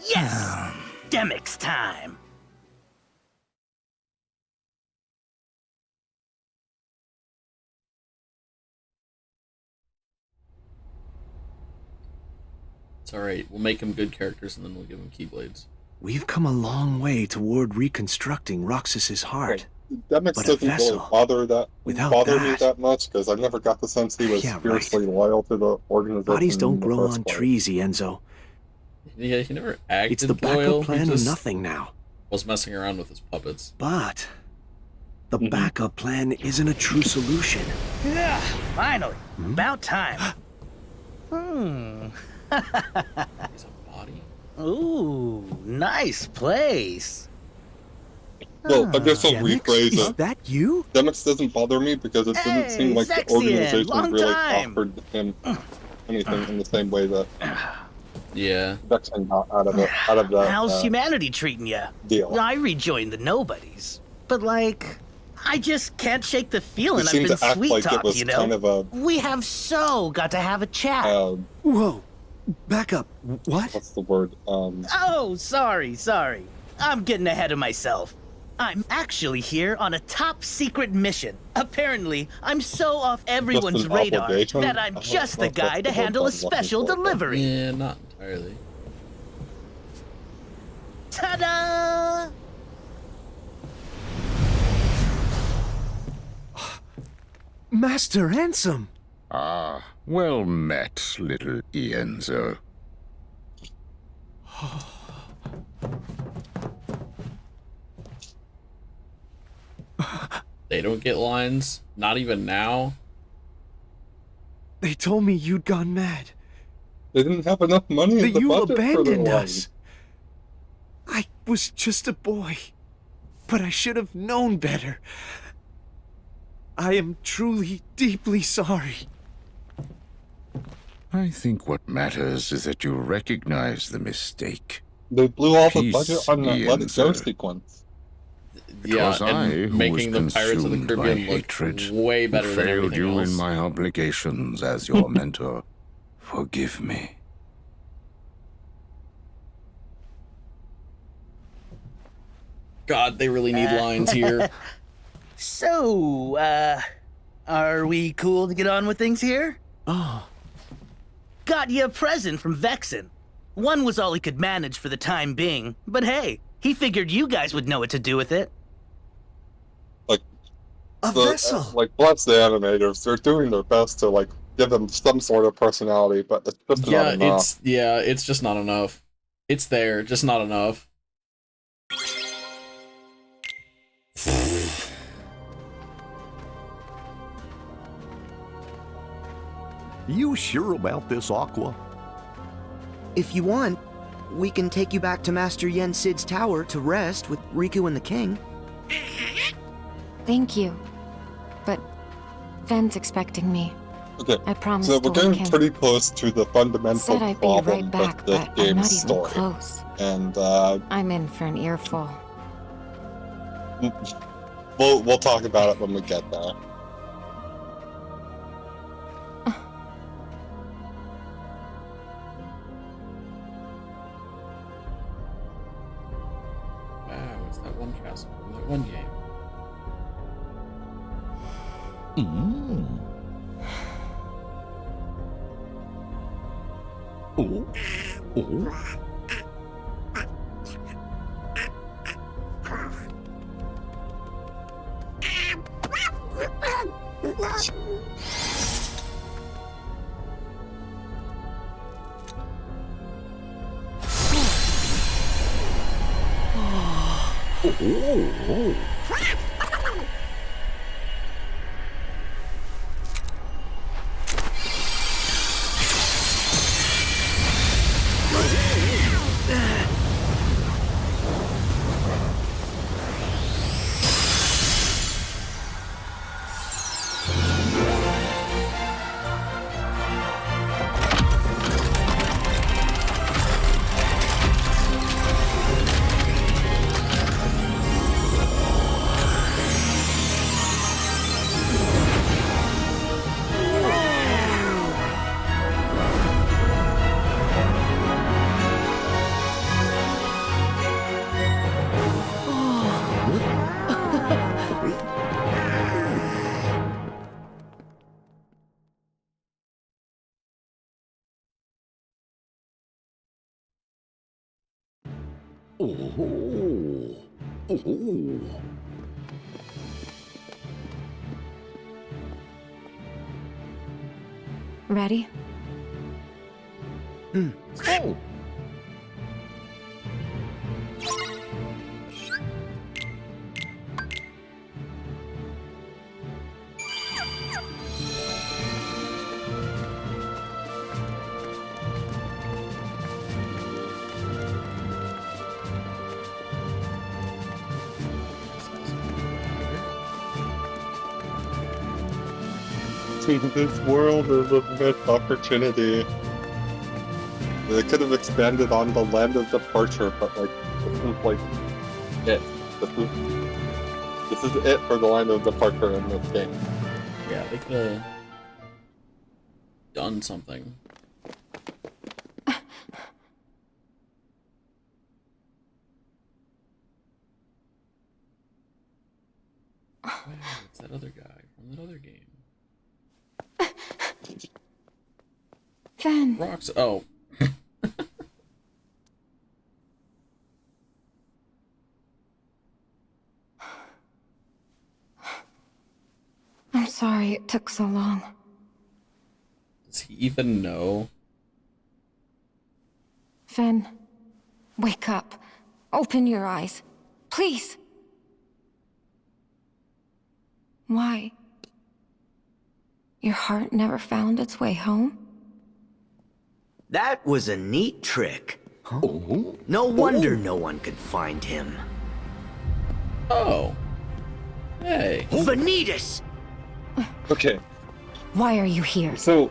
Yes! Demix time. It's alright. We'll make them good characters and then we'll give them Keyblades. We've come a long way toward reconstructing Roxas's heart. Demix But a doesn't really vessel, bother without me that- that much because I never got the sense he was Yeah, right. fiercely loyal to the organization. Bodies don't in the grow first on place. trees, Ienzo. Yeah, he never acted It's the loyal. backup plan He or just nothing now. was messing around with his puppets. But the backup plan isn't a true solution. Yeah, finally. About time. He's a body? Ooh, nice place. Well, I guess I'll Demix? rephrase Is it. that you? Demix doesn't bother me because it didn't seem Hey, like the Zexian, organization long really time. offered him anything in the same way that Yeah. Vexen got out of that How's humanity treating ya? deal. I rejoined the nobodies, but like, I just can't shake the feeling You I've seem been to act sweet like it talked, was you know? kind of a We have so got to have a chat. Whoa. Backup. What? what's the word? Oh, sorry. I'm getting ahead of myself. I'm actually here on a top secret mission. Apparently, I'm so off everyone's an radar obligation? that I'm I don't just know the if that's guy the to word handle a I'm looking special for, but- delivery. Yeah, not entirely. Ta-da! Master Ansem! Ah, well met, little Ienzo. They don't get lines. Not even now. They told me you'd gone mad. They didn't have enough money in That the you budget for their abandoned line. us. I was just a boy. But I should have known better. I am truly, deeply sorry. I think what matters is that you recognize the mistake. They blew all the Peace, budget on that Let It Go Ienzo. sequence. Because yeah, I, and who making the was Pirates of the consumed by Caribbean look hatred, way better than failed everything you else. in my obligations as your mentor. Forgive me. God, they really need lines here. So, are we cool to get on with things here? Oh. Got you a present from Vexen. One was all he could manage for the time being, but hey, he figured you guys would know what to do with it. A vessel! Like, bless the animators. They're doing their best to, like, give them some sort of personality, but it's just not enough. It's just not enough. It's there, just not enough. You sure about this, Aqua? If you want, we can take you back to Master Yen Sid's tower to rest with Riku and the king. Thank you. But Ven's expecting me. Okay, I promised so to we're wake getting him. pretty close to the fundamental Said I'd be problem right back, with this but I'm game's not even story. close. And, I'm in for an earful. we'll talk about it when we get there. Wow, it's that one castle from that one game. Oh. Oh. Ready? Oh. See, this world is a missed opportunity. They could have expanded on the land of departure, but like, this is like it. This is it for the land of departure in this game. Yeah, they could have done something. Wait, it's that other guy from that other game. Fen. Rocks. Oh. I'm sorry it took so long. Does he even know? Fen, wake up. Open your eyes. Please. Why? Your heart never found its way home? That was a neat trick. No wonder no one could find him. Oh. Hey. Vanitas! Okay. Why are you here? So,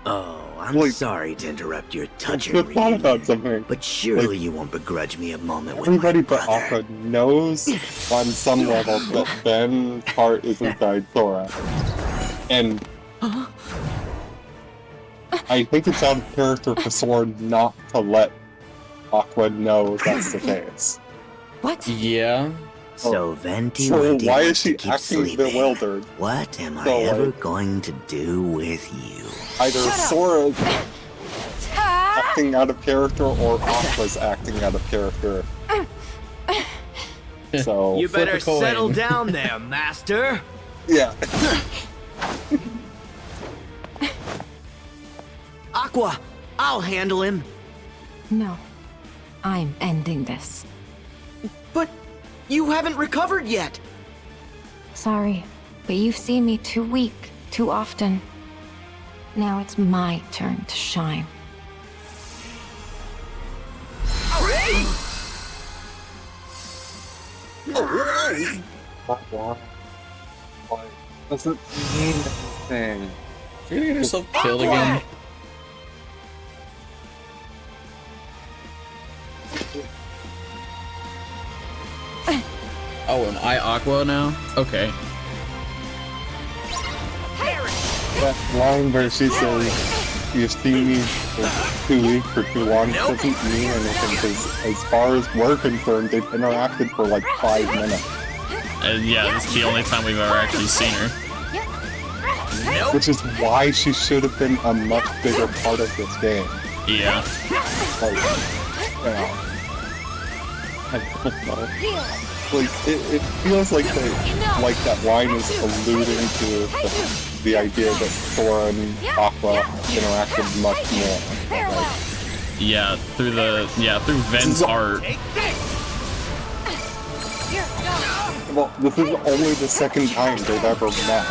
Oh, I'm sorry to interrupt your touching I thought about something. but surely Like, you won't begrudge me a moment with everybody my but brother. Aqua knows on some level that Ben's heart is inside Sora. And I think it's out of character for Sora not to let Aqua know that's the case. What? Yeah. So Venti So Venti why is wants to she keep acting sleeping. bewildered? What am I So, ever like, going to do with you? Either Sora acting out of character or Aqua's acting out of character. So You Flip a better coin. settle down there, master. yeah. Aqua, I'll handle him. No. I'm ending this. But you haven't recovered yet. Sorry, but you've seen me too weak, too often. Now it's my turn to shine. Doesn't mean anything. You're gonna get yourself killed again. Oh, am I Aqua now? Okay. That line where she says, "You've seen me for 2 weeks or too long," doesn't mean anything, because as far as we're concerned, they've interacted for like 5 minutes. And yeah, this is the only time we've ever actually seen her. Which is why she should have been a much bigger part of this game. Yeah. Like, you know, I don't know. Like, it feels like that line is alluding to the idea that Sora and Aqua interacted much more. Like, Yeah, through Ven's art. Well, this is only the second time they've ever met.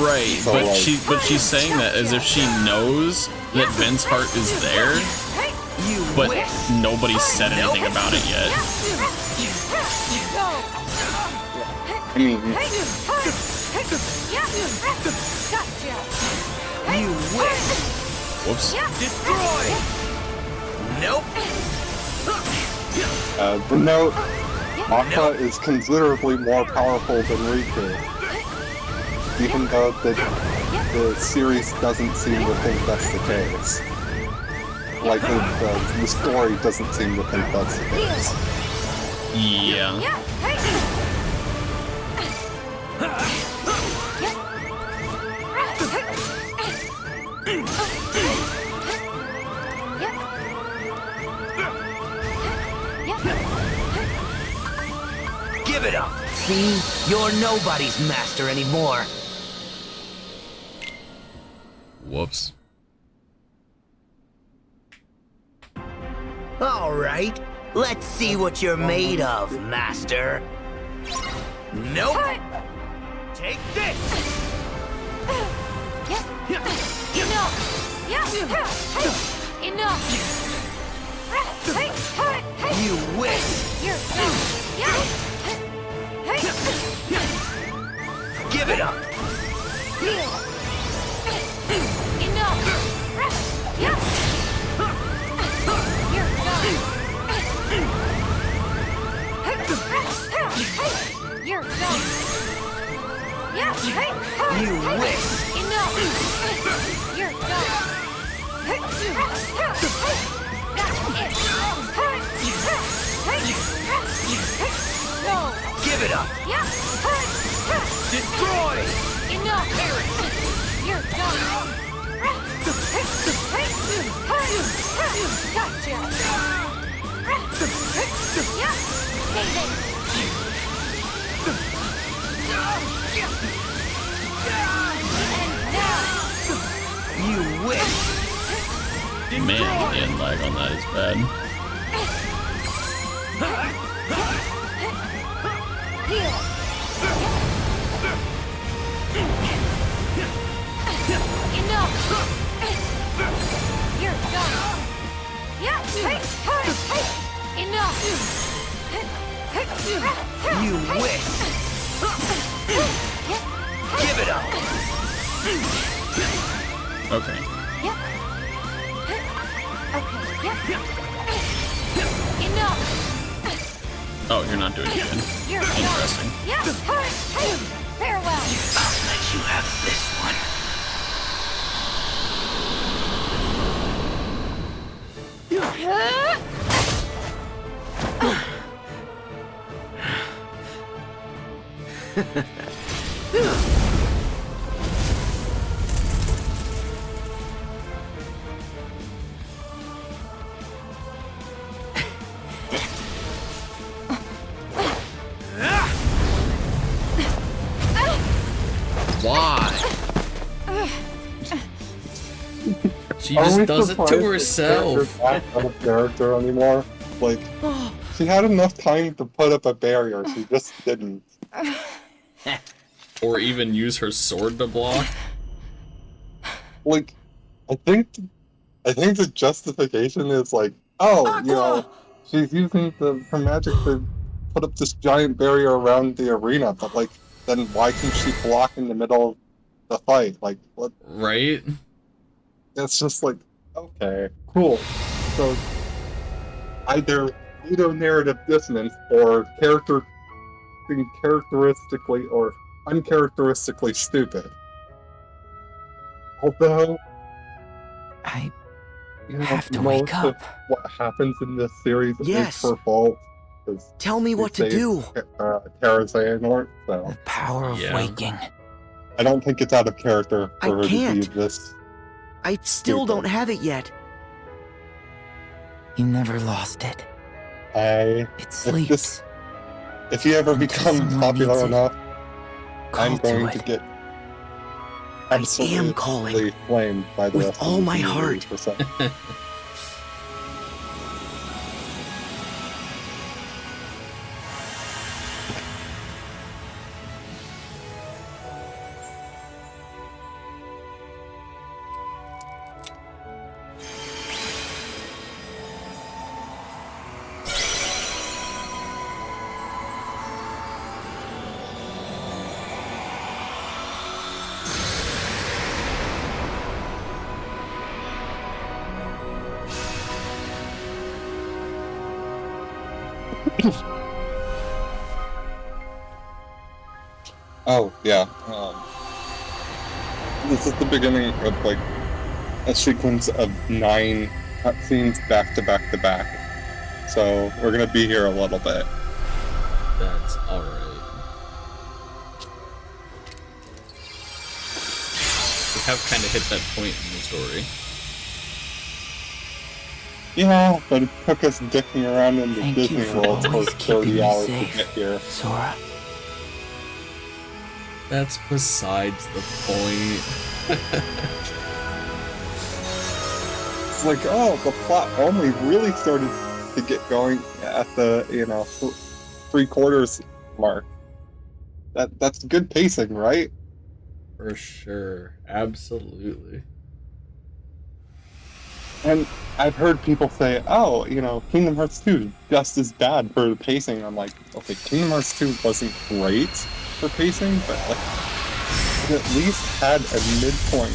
Right, So, like- she's saying that as if she knows that Vince Hart is there, but nobody said anything about it yet. I mean, You wish. Whoops. Destroy. Nope. the note, Aqua is considerably more powerful than Riku. Even though the series doesn't seem to think that's the case. Like, the story doesn't seem to think that's the case. Yeah. Give it up. See? You're nobody's master anymore. Whoops. All right. Let's see what you're made of, master. Nope. Take this. Enough! You wish. Give it up. You're done. You wish. Enough! You're done. That's it. No. Give it up. Destroy. Enough. You're done. Gotcha. You wish. Man, getting lag on that is bad. Enough! You're done! Enough! You wish. Give it up. Okay. Enough! Oh, you're not doing it again. You're Interesting. Farewell! I'll let you have this one. Why? She just does it to herself. Not out of character anymore. Like, she had enough time to put up a barrier, she just didn't. Or even use her sword to block. Like, I think the justification is like, oh, you know, she's using her magic to put up this giant barrier around the arena, but like, then why can she block in the middle of the fight? Like, what? Right? It's just like, okay, cool. So, either narrative dissonance or character being characteristically or uncharacteristically stupid. Although, you know, have to most wake of up. what happens in this series Yes. is her fault. 'Cause Tell me she what to saved, do. Terra Xehanort, so The power of Yeah. waking. I don't think it's out of character I for her to be can't. this. I still Stupid. don't have it yet. You never lost it. It It sleeps. If you ever Until become someone popular needs it. enough, Call I'm going to to it. get I am absolutely calling flamed by the with rest of all the my community heart. for some- Oh, yeah. This is the beginning of, like, a sequence of 9 cutscenes back to back to back. So, we're gonna be here a little bit. That's alright. We have kind of hit that point in the story. Yeah, but it took us dicking around in the Thank you Disney for World for always 30 keeping me hours safe, to get here. Sora. That's besides the point. It's like, oh, the plot only really started to get going at the, 3/4 mark. That's good pacing, right? For sure. Absolutely. And I've heard people say, oh, Kingdom Hearts 2 is just as bad for pacing. I'm like, okay, Kingdom Hearts 2 wasn't great for pacing, but like, it at least had a midpoint,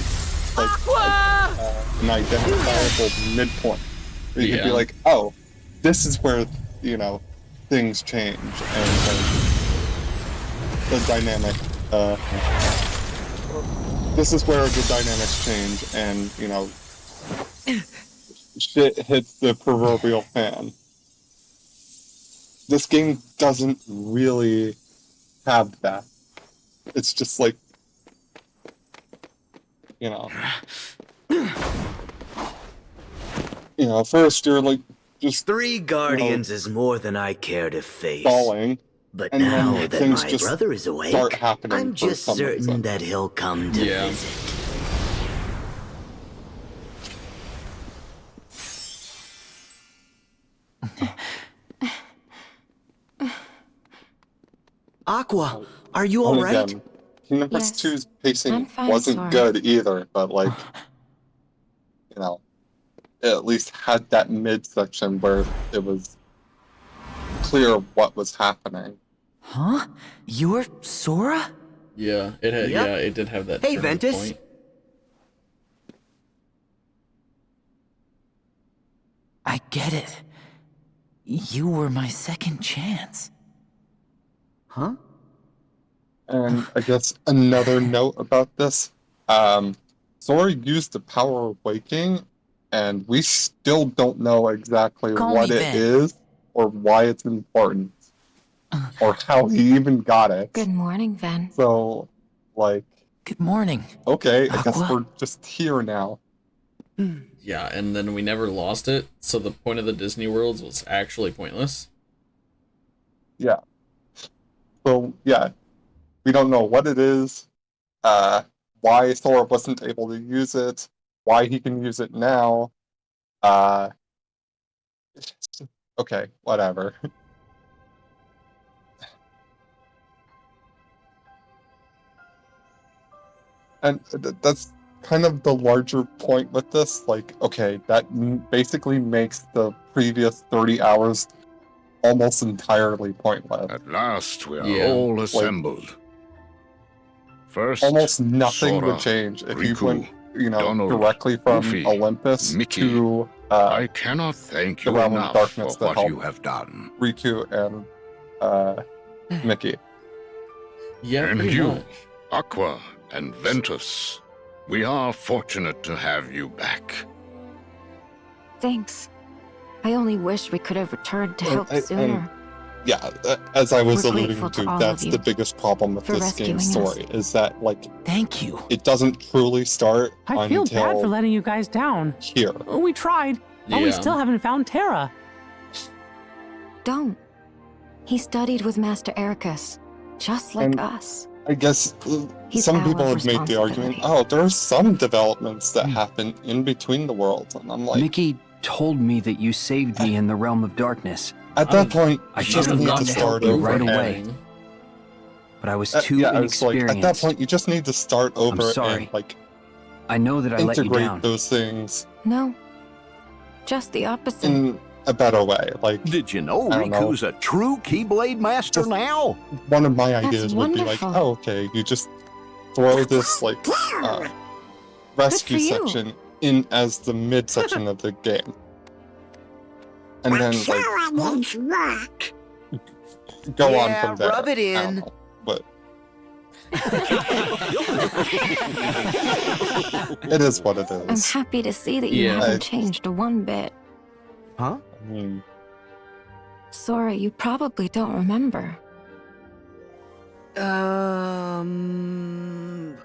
like an identifiable midpoint. Where you could be like, oh, this is where, things change, and the dynamic, this is where the dynamics change, and, shit hits the proverbial fan. This game doesn't really have that. It's just like, first you're like just 3 guardians is more than I care to face. falling, But and now then that things my just brother is awake, start happening I'm for just some certain reason. that he'll come to visit. Aqua, are you And alright? again, Kingdom Hearts Yes, 2's pacing I'm fine, wasn't Sora. good either, but like, it at least had that midsection where it was clear what was happening. Huh? You're Sora? Yeah, it had. Yep. Yeah, it did have that. Hey, turning Ventus. point. I get it. You were my second chance. Huh? And I guess another note about this, Sora used the power of waking, and we still don't know exactly Call what me it Ven. is, or why it's important, or how he even got it. Good morning, Ven. So, like, Good morning. okay, I guess Aqua? we're just here now. Yeah, and then we never lost it, so the point of the Disney Worlds was actually pointless. Yeah. So, yeah, we don't know what it is, why Sora wasn't able to use it, why he can use it now. Okay, whatever. And that's kind of the larger point with this. Like, okay, that basically makes the previous 30 hours almost entirely pointless. At last we are Yeah. all Like, assembled. First, almost nothing Sora, would change if you Riku, went, Donald, directly from Goofy, Olympus Mickey. to I cannot thank the you Realm of enough Darkness for to what help you have done. Riku and Mickey. Yeah, And pretty you, much. Aqua and Ventus. We are fortunate to have you back. Thanks. I only wish we could have returned to help sooner. Yeah, as I was We're alluding grateful to, to all that's of the you biggest problem with for this game's rescuing us. story, is that, like, Thank you. it doesn't truly start I feel until bad for letting you guys down. here. We tried, but we Yeah. still haven't found Terra. Don't. He studied with Master Ericus, just like And us. I guess He's some our people have made the argument, oh, there are some developments that happen in between the worlds, and I'm like, Mickey told me that you saved me in the realm of darkness. at that point, I you should just have need gone to to help start you over right and- away. But I was too yeah, I was like, inexperienced. at that point, you just need to start over sorry. and, like, I know that I let you integrate down. those things No. Just the opposite. in a better way. Like, Did you know I don't know. Riku's a true Keyblade master Just- now? one of my That's ideas would be like, wonderful. oh, okay, you just throw this, like, rescue for you. section in as the midsection of the game. And then, like, go on Yeah, from there. rub it I don't in. know, but it is what it I'm is. happy to see that you Yeah. haven't changed one bit. Huh? I mean, Sora, you probably don't remember. Um.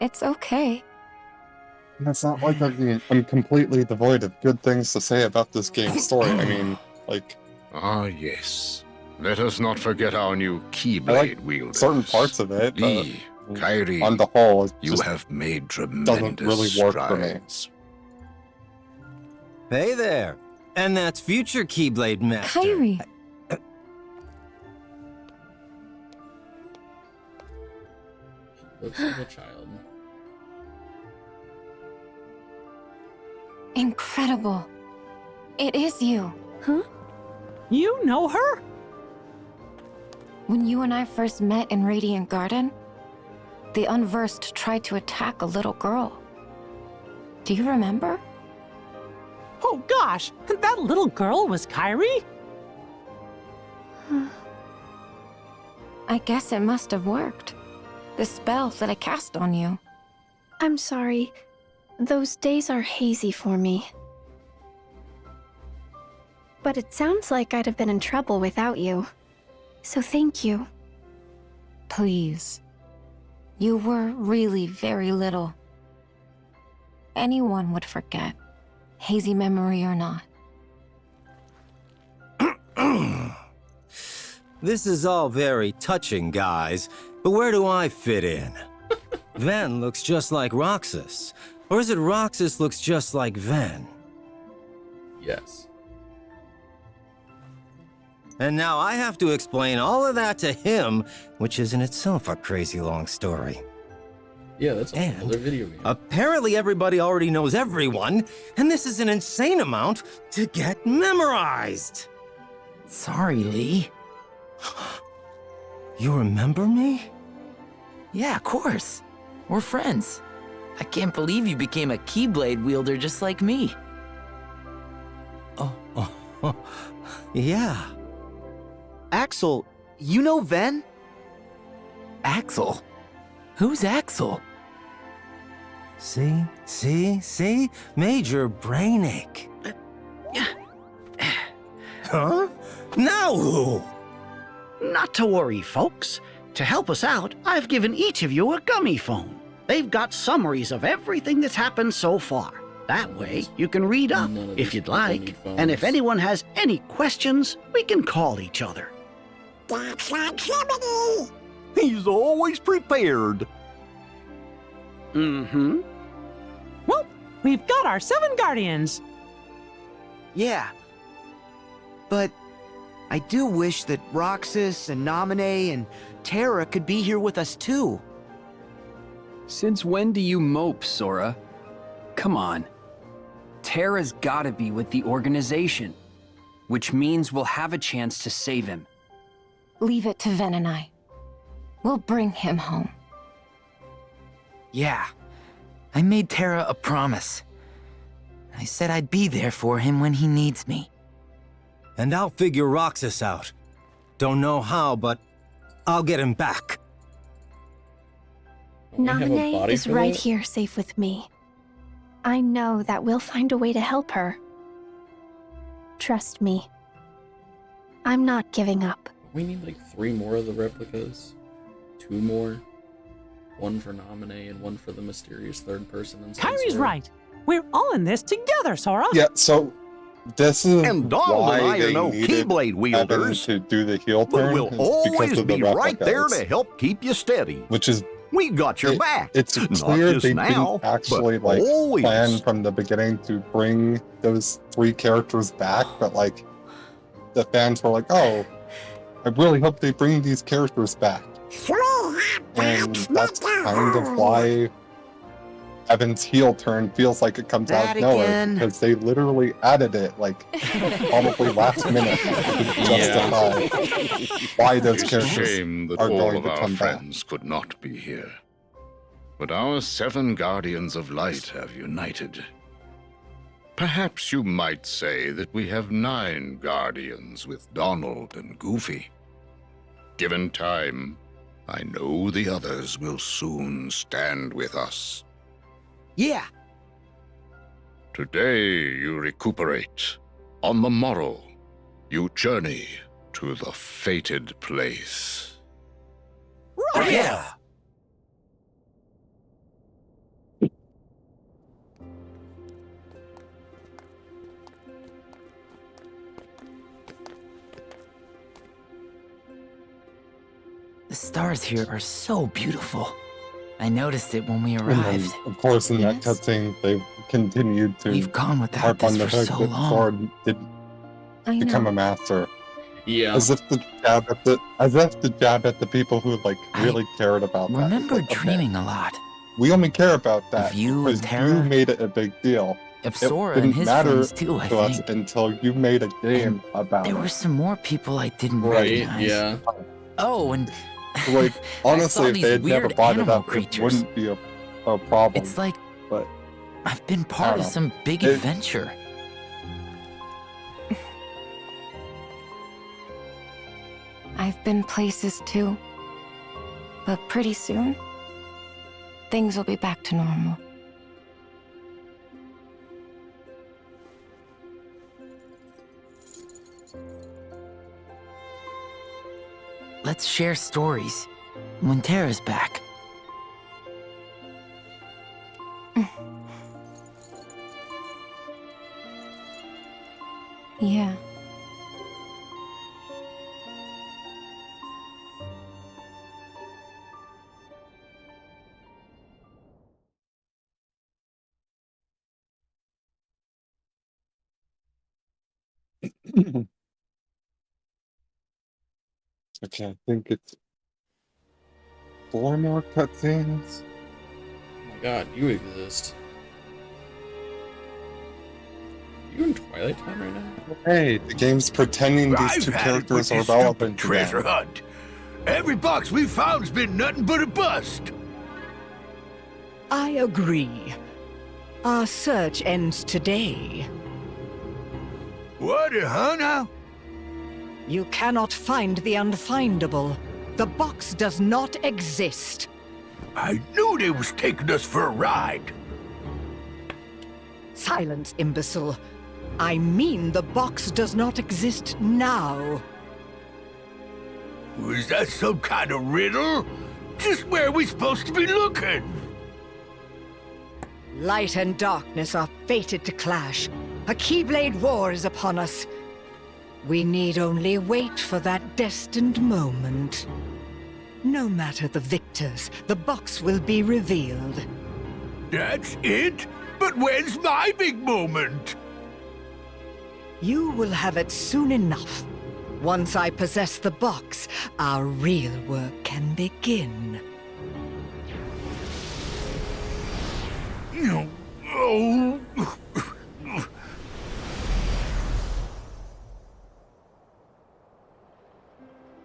It's okay. it's not like I'm completely devoid of good things to say about this game's story. I mean, like, Ah, yes. Let us not forget our new I Keyblade like wielders. certain parts of it, but Lee, Kairi, on the whole, it you just have made doesn't tremendous really work for me. strides. Hey there. And that's future Keyblade Master. Kyrie. Looks like a child. Incredible. It is you. Huh? You know her? When you and I first met in Radiant Garden, the Unversed tried to attack a little girl. Do you remember? Oh gosh, that little girl was Kyrie? I guess it must have worked. The spell that I cast on you. I'm sorry. Those days are hazy for me. But it sounds like I'd have been in trouble without you. So thank you. Please. You were really very little. Anyone would forget, hazy memory or not. This is all very touching, guys, but where do I fit in? Ven looks just like Roxas. Or is it Roxas looks just like Ven? Yes. And now I have to explain all of that to him, which is in itself a crazy long story. Yeah, that's And another video game. apparently everybody already knows everyone, and this is an insane amount to get memorized. Sorry, Lee. You remember me? Yeah, of course. We're friends. I can't believe you became a Keyblade wielder just like me. Oh, yeah. Axel, you know Ven? Axel? Who's Axel? See? Major brainache. Huh? Now who? Not to worry, folks. To help us out, I've given each of you a gummy phone. They've got summaries of everything that's happened so far. That way, you can read up if you'd like. And if anyone has any questions, we can call each other. That's activity! He's always prepared. Mm-hmm. Well, we've got our 7 guardians. Yeah. But I do wish that Roxas and Naminé and Terra could be here with us too. Since when do you mope, Sora? Come on. Terra's gotta be with the organization, which means we'll have a chance to save him. Leave it to Ven and I. We'll bring him home. Yeah. I made Terra a promise. I said I'd be there for him when he needs me. And I'll figure Roxas out. Don't know how, but I'll get him back. Naminé is right here safe with me. I know that we'll find a way to help her. Trust me. I'm not giving up. We need like 3 more of the replicas. 2 more. 1 for Naminé and 1 for the mysterious third person. Kyrie's right. We're all in this together, Sora. Yeah, so this is And Donald why and I they are no needed Keyblade Evan wielders, to do the heel but turn. we'll is because always of the be right there replicas, to help keep you steady. which is We got your back. It's Not clear just they now, didn't actually but like always. plan from the beginning to bring those 3 characters back, but like the fans were like, "Oh, I really hope they bring these characters back," and that's kind of why Evan's heel turn feels like it comes out That of nowhere, again. because they literally added it like probably last minute to justify why those It's a characters shame that are all going of to our come back. friends could not be here. But our 7 Guardians of Light have united. Perhaps you might say that we have 9 guardians with Donald and Goofy. Given time, I know the others will soon stand with us. Yeah. Today you recuperate. On the morrow, you journey to the fated place. Yeah. The stars here are so beautiful. I noticed it when we And arrived. then, of course, in that cutscene, they continued to We've gone without harp on this the for fact so that long. Sword did I become know. a master. Yeah. As if to jab at the people who like really cared about that. It's Remember like, okay, dreaming a lot. we only care about that you and because Terra, you made it a big deal. Of It Sora didn't and his matter friends too, I to us think. until you made a game about There it. were some more people I didn't Right, recognize. yeah. Oh, and Like, honestly, if these they had never weird brought it animal up, creatures. it wouldn't be a problem. It's like but I've been I part don't of know. some big It- adventure. I've been places too. But pretty soon, things will be back to normal. Let's share stories when Terra's back. Yeah. Okay, I think it's 4 more cutscenes. Oh my god, you exist. You in Twilight Time right now? Hey, the game's pretending these two characters are relevant to treasure them. hunt. Every box we found's been nothing but a bust. I agree. Our search ends today. What, huh, now? You cannot find the unfindable. The box does not exist. I knew they was taking us for a ride. Silence, imbecile. I mean the box does not exist now. Was that some kind of riddle? Just where are we supposed to be looking? Light and darkness are fated to clash. A Keyblade war is upon us. We need only wait for that destined moment. No matter the victors, the box will be revealed. That's it? But when's my big moment? You will have it soon enough. Once I possess the box, our real work can begin. Oh.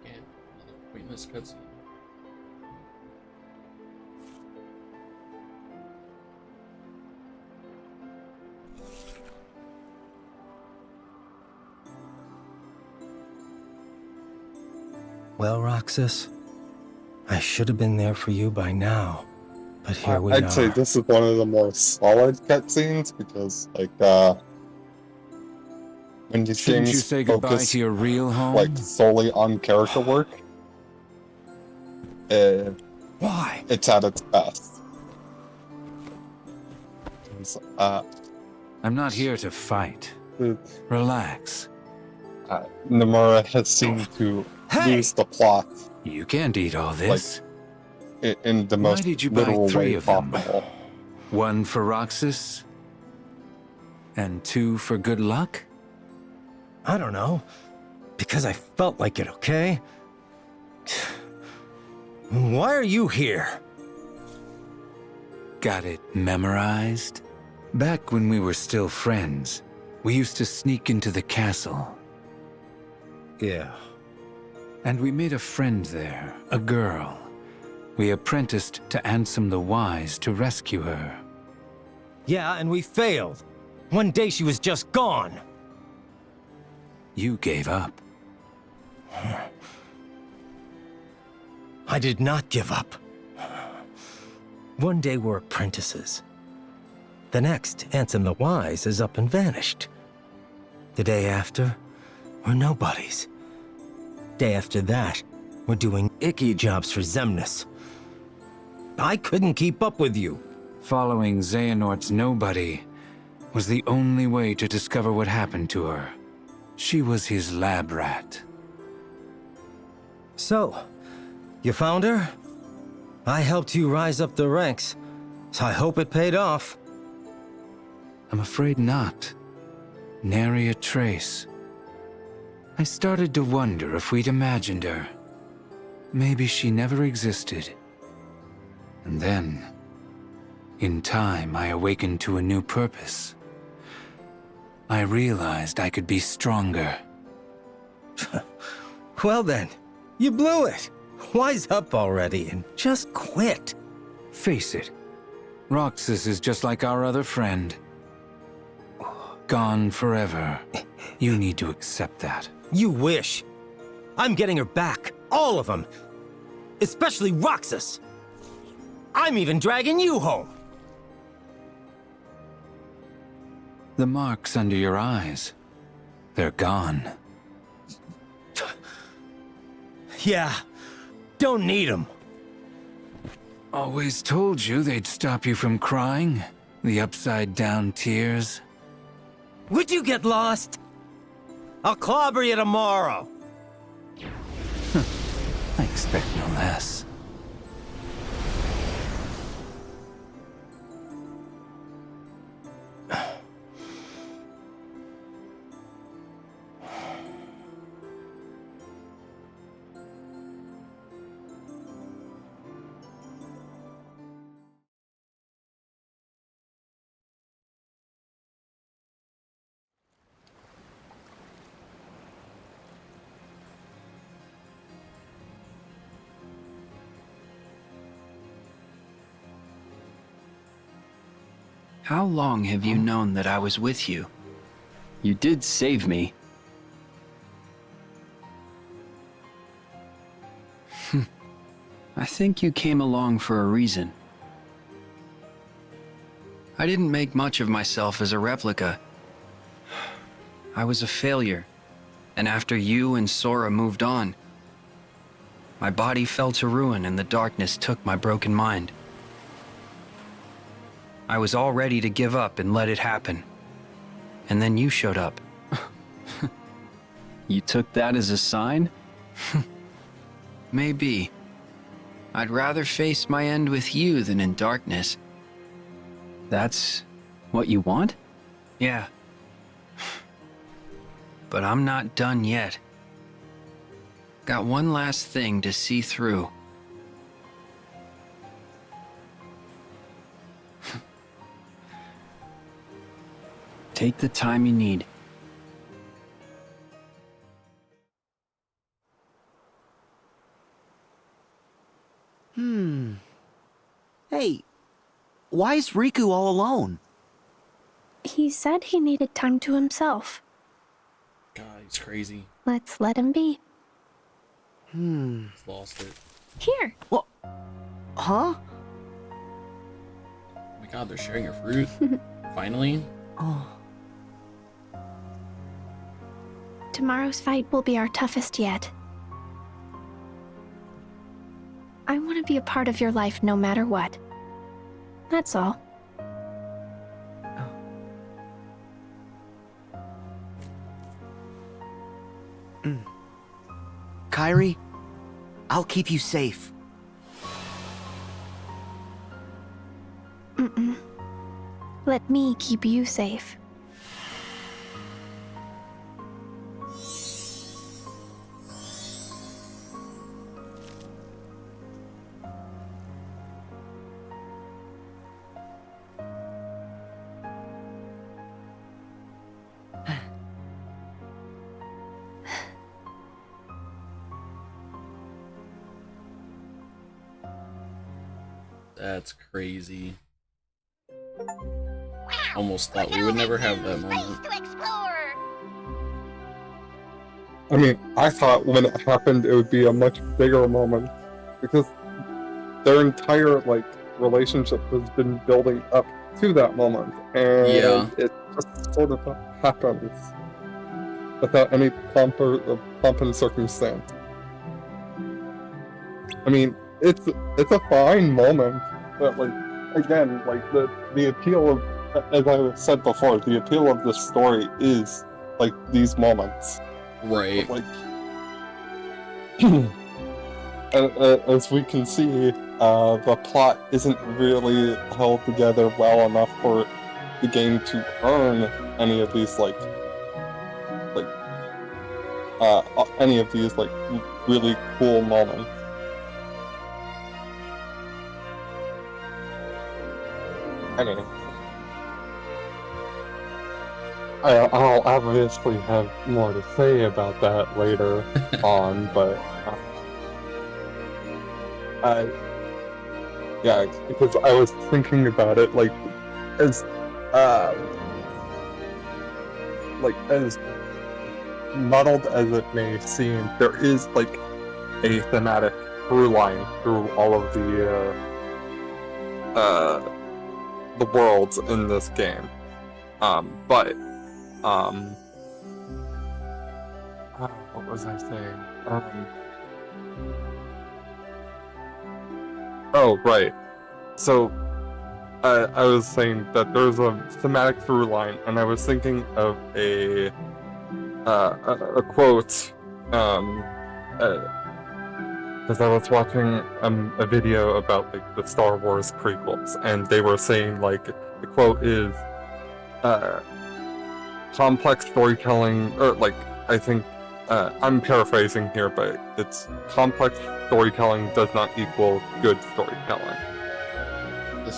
Again, another pointless cutscene. Well, Roxas, I should have been there for you by now, but here we are. I'd say this is one of the more solid cutscenes because, like, when these Shouldn't games you say goodbye focus, to your real home? like, solely on character work, why? It's at its best. I'm not here to fight. Relax. Nomura has seemed to lose the plot. You can't eat all this. Like, in the Why most did you buy literal 3 way of them? possible. 1 for Roxas, and 2 for good luck? I don't know. Because I felt like it, okay? Why are you here? Got it memorized? Back when we were still friends, we used to sneak into the castle. Yeah. And we made a friend there, a girl. We apprenticed to Ansem the Wise to rescue her. Yeah, and we failed. One day she was just gone. You gave up. I did not give up. One day we're apprentices. The next, Ansem the Wise is up and vanished. The day after, we're nobodies. Day after that, we're doing icky jobs for Xemnas. I couldn't keep up with you. Following Xehanort's nobody was the only way to discover what happened to her. She was his lab rat. So, you found her? I helped you rise up the ranks, so I hope it paid off. I'm afraid not. Nary a trace. I started to wonder if we'd imagined her. Maybe she never existed. And then, in time, I awakened to a new purpose. I realized I could be stronger. Well then, you blew it. Wise up already and just quit. Face it, Roxas is just like our other friend. Gone forever. You need to accept that. You wish. I'm getting her back. All of them. Especially Roxas. I'm even dragging you home. The marks under your eyes, they're gone. Yeah, don't need them. Always told you they'd stop you from crying. The upside-down tears. Would you get lost? I'll clobber you tomorrow. I expect no less. How long have you known that I was with you? You did save me. I think you came along for a reason. I didn't make much of myself as a replica. I was a failure, and after you and Sora moved on, my body fell to ruin and the darkness took my broken mind. I was all ready to give up and let it happen. And then you showed up. You took that as a sign? Maybe. I'd rather face my end with you than in darkness. That's what you want? Yeah. But I'm not done yet. Got one last thing to see through. Take the time you need. Hey, why is Riku all alone? He said he needed time to himself. God, he's crazy. Let's let him be. He's lost it. Here. What? Huh? Oh my god, they're sharing your fruit. Finally. Oh. Tomorrow's fight will be our toughest yet. I want to be a part of your life no matter what. That's all. Kairi, I'll keep you safe. Mm-mm. Let me keep you safe. That's crazy. Wow, almost thought we would never have that moment. I mean, I thought when it happened it would be a much bigger moment because their entire like relationship has been building up to that moment, and Yeah. it just sort of happens without any pomp and circumstance. I mean, it's a fine moment, but like again, like the appeal of, as I said before, the appeal of the story is like these moments. Right. But, like, as we can see, the plot isn't really held together well enough for the game to earn any of these any of these like really cool moments. Anyway, I'll obviously have more to say about that later on, but yeah, because I was thinking about it as as muddled as it may seem, there is like a thematic through line through all of the worlds in this game. But what was I saying? Oh, right. So, I was saying that there's a thematic through line, and I was thinking of a quote, because I was watching a video about like the Star Wars prequels, and they were saying like the quote is, complex storytelling, or like I think I'm paraphrasing here, but it's complex storytelling does not equal good storytelling.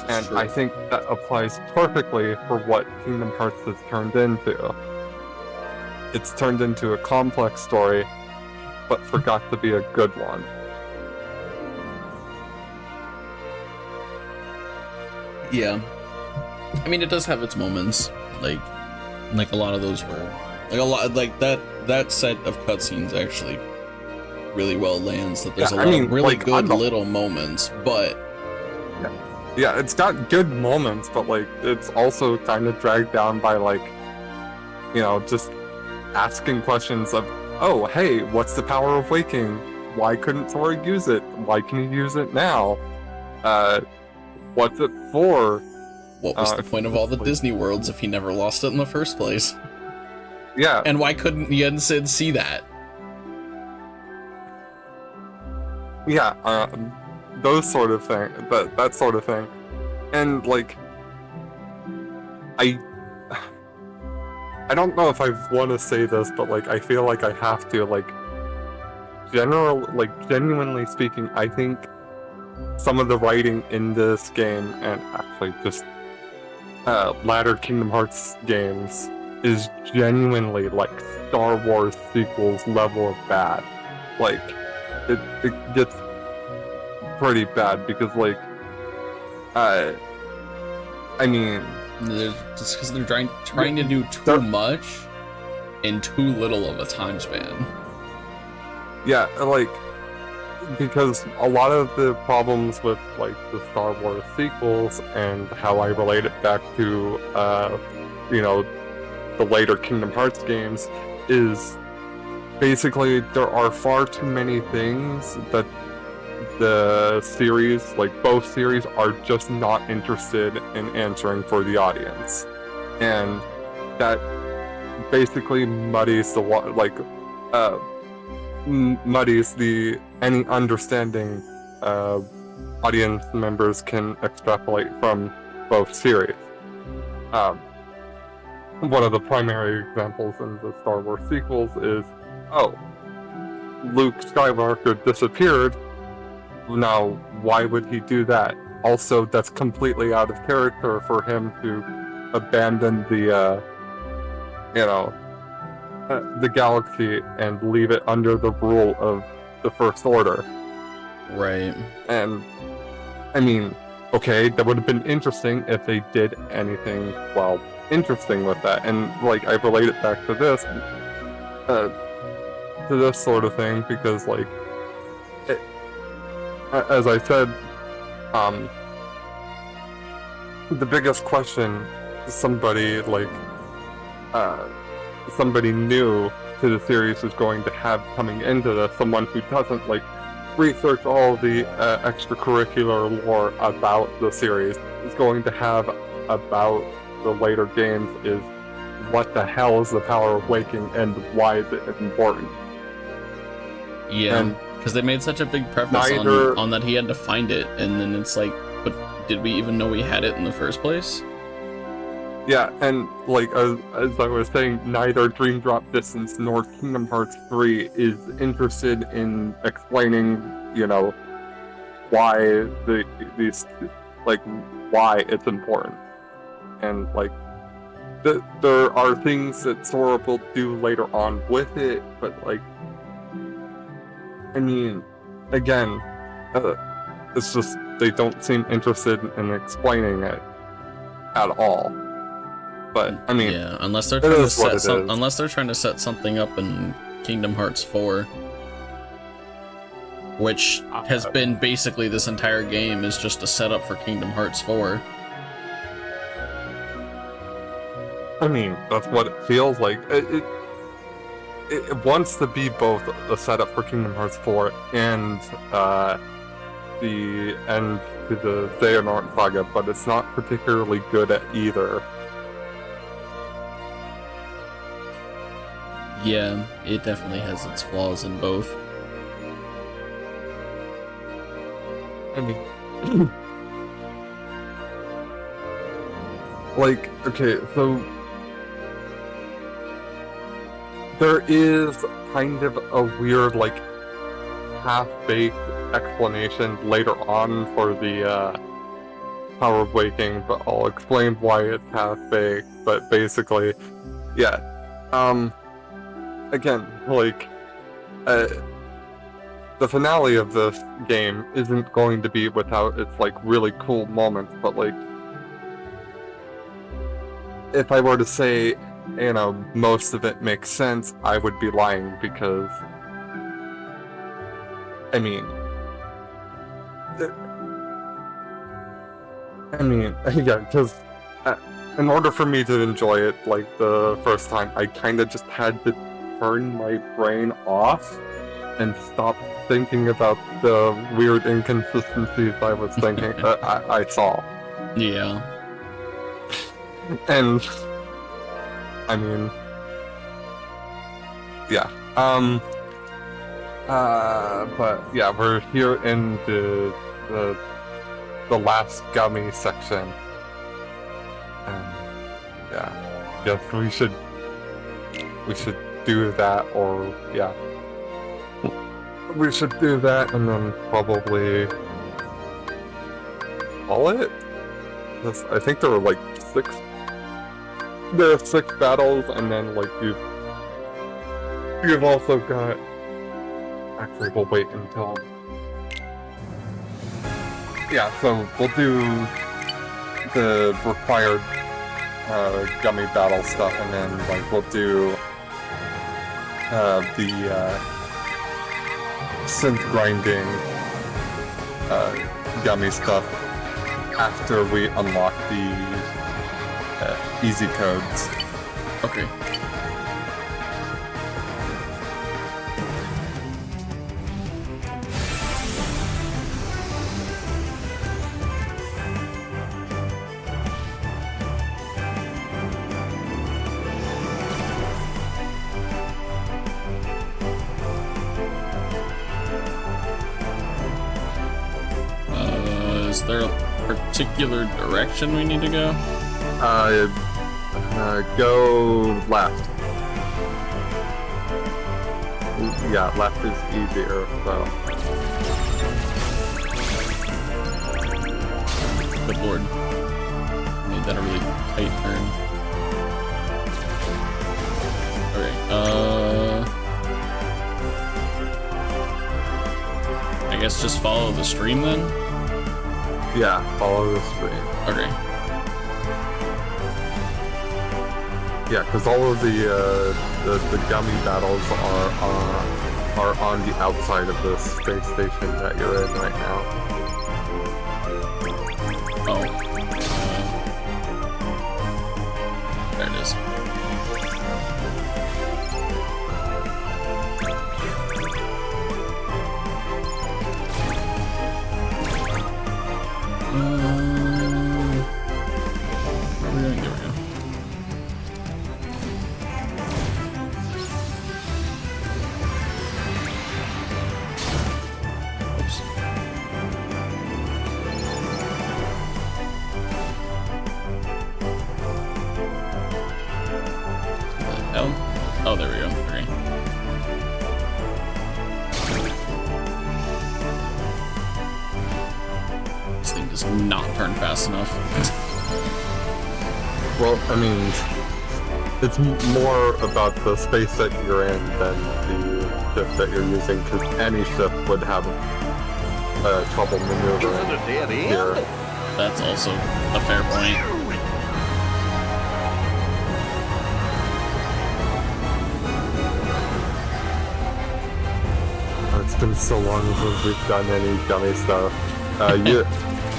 And true. I think that applies perfectly for what Kingdom Hearts has turned into. It's turned into a complex story, but forgot to be a good one. Yeah. I mean, it does have its moments. Like a lot of those were like that set of cutscenes actually really well lands. That there's a lot of really good little moments, but yeah, it's got good moments, but like it's also kind of dragged down by like, you know, just asking questions of, oh, hey, what's the power of waking? Why couldn't Sora use it? Why can he use it now? What's it for? What was the point of all the Disney worlds if he never lost it in the first place? Yeah. And why couldn't Yen Sid see that? Yeah, those sort of thing, that sort of thing. And like, I don't know if I want to say this, but like I feel like I have to, like, genuinely speaking, I think some of the writing in this game, and actually just latter Kingdom Hearts games, is genuinely like Star Wars sequels level of bad. Like, it gets pretty bad because like, I mean, just because they're trying to do too much in too little of a time span. Yeah, like, because a lot of the problems with like the Star Wars sequels and how I relate it back to you know, the later Kingdom Hearts games is basically there are far too many things that the series, like both series, are just not interested in answering for the audience, and that basically muddies the muddies any understanding audience members can extrapolate from both series. One of the primary examples in the Star Wars sequels is, oh, Luke Skywalker disappeared. Now, why would he do that? Also, that's completely out of character for him to abandon the, the galaxy and leave it under the rule of the First Order. Right. And, I mean, okay, that would have been interesting if they did anything, well, interesting with that. And, like, I relate it back to this sort of thing, because, like, as I said, the biggest question somebody new to the series is going to have coming into this, someone who doesn't, like, research all the extracurricular lore about the series, is going to have about the later games is, what the hell is the power of waking and why is it important? Yeah, because they made such a big preface on that he had to find it, and then it's like, but did we even know we had it in the first place? Yeah, and like as I was saying, neither Dream Drop Distance nor Kingdom Hearts 3 is interested in explaining, you know, why these why it's important, and like there are things that Sora will do later on with it, but like, I mean, again, it's just they don't seem interested in explaining it at all. But I mean, yeah, unless they're trying to set something up in Kingdom Hearts 4, which has been basically this entire game is just a setup for Kingdom Hearts 4. I mean, that's what it feels like. It wants to be both a setup for Kingdom Hearts 4 and the end to the Xehanort Saga, but it's not particularly good at either. Yeah, it definitely has its flaws in both. I mean, like, okay, so there is kind of a weird, like, half-baked explanation later on for the Power of Waking, but I'll explain why it's half-baked. But basically, yeah, again, like, the finale of this game isn't going to be without its, like, really cool moments, but, like, if I were to say, you know, most of it makes sense, I would be lying, because, I mean, yeah, because in order for me to enjoy it, like, the first time, I kind of just had to turn my brain off and stop thinking about the weird inconsistencies I was thinking I saw. Yeah. And I mean, yeah. But yeah, we're here in the last gummy section. And yeah, yes, we should do that, or yeah. We should do that and then probably call it? I think there were like 6. There are 6 battles, and then like you've also got. Actually, we'll wait until. Yeah, so we'll do the required gummy battle stuff, and then like we'll do the synth grinding gummy stuff after we unlock the easy codes. Okay. Is there a particular direction we need to go? Go left. Yeah, left is easier, so. Good lord. Made that a really tight turn. Okay, I guess just follow the stream then? Yeah, follow the stream. Okay. Yeah, because all of the gummy battles are on the outside of the space station that you're in right now. Oh. There it is. There we go. Oops. What the hell? Oh, there we go. Okay. This thing does not turn fast enough. Well, I mean, it's more about the space that you're in than the ship that you're using, because any ship would have trouble maneuvering here. That's also a fair point. It's been so long since we've done any gummy stuff.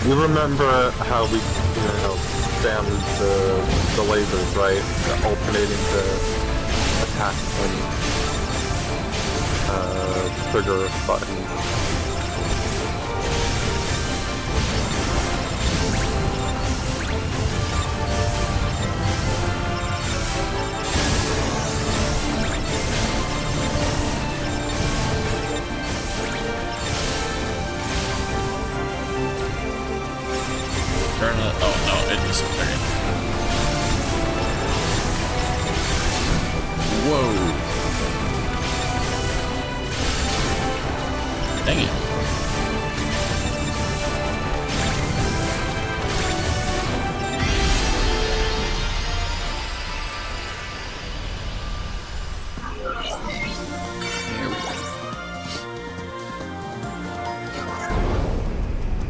You remember how we, spammed the lasers, right? Alternating the attack and trigger button. Turn it. Oh no, it just. Okay. Whoa. Dang it. There we go.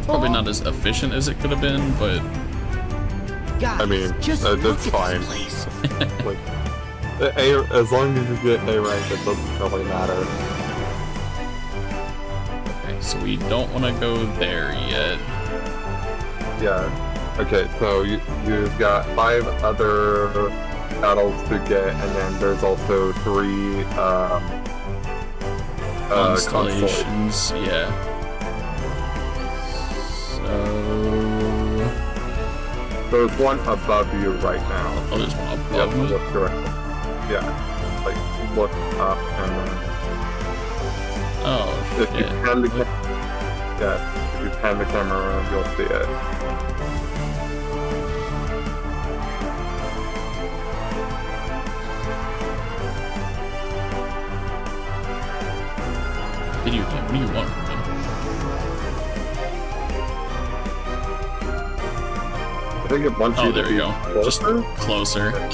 Probably not as efficient as it could have been, but Guys, I mean, just that's look at fine. this place. Like, as long as you get A rank, it doesn't really matter. okay, so we don't want to go there yet. Yeah. Okay, so you've got 5 other battles to get, and then there's also 3 Constellations, yeah. So there's one above you right now. Oh, there's one above me? Look directly. Yeah. Like, look up and then... Oh, if shit. you pan the yeah, if you pan the camera around, you'll see it. Video game, what do you want from me? I think it wants you to there be you go. Just closer. Okay.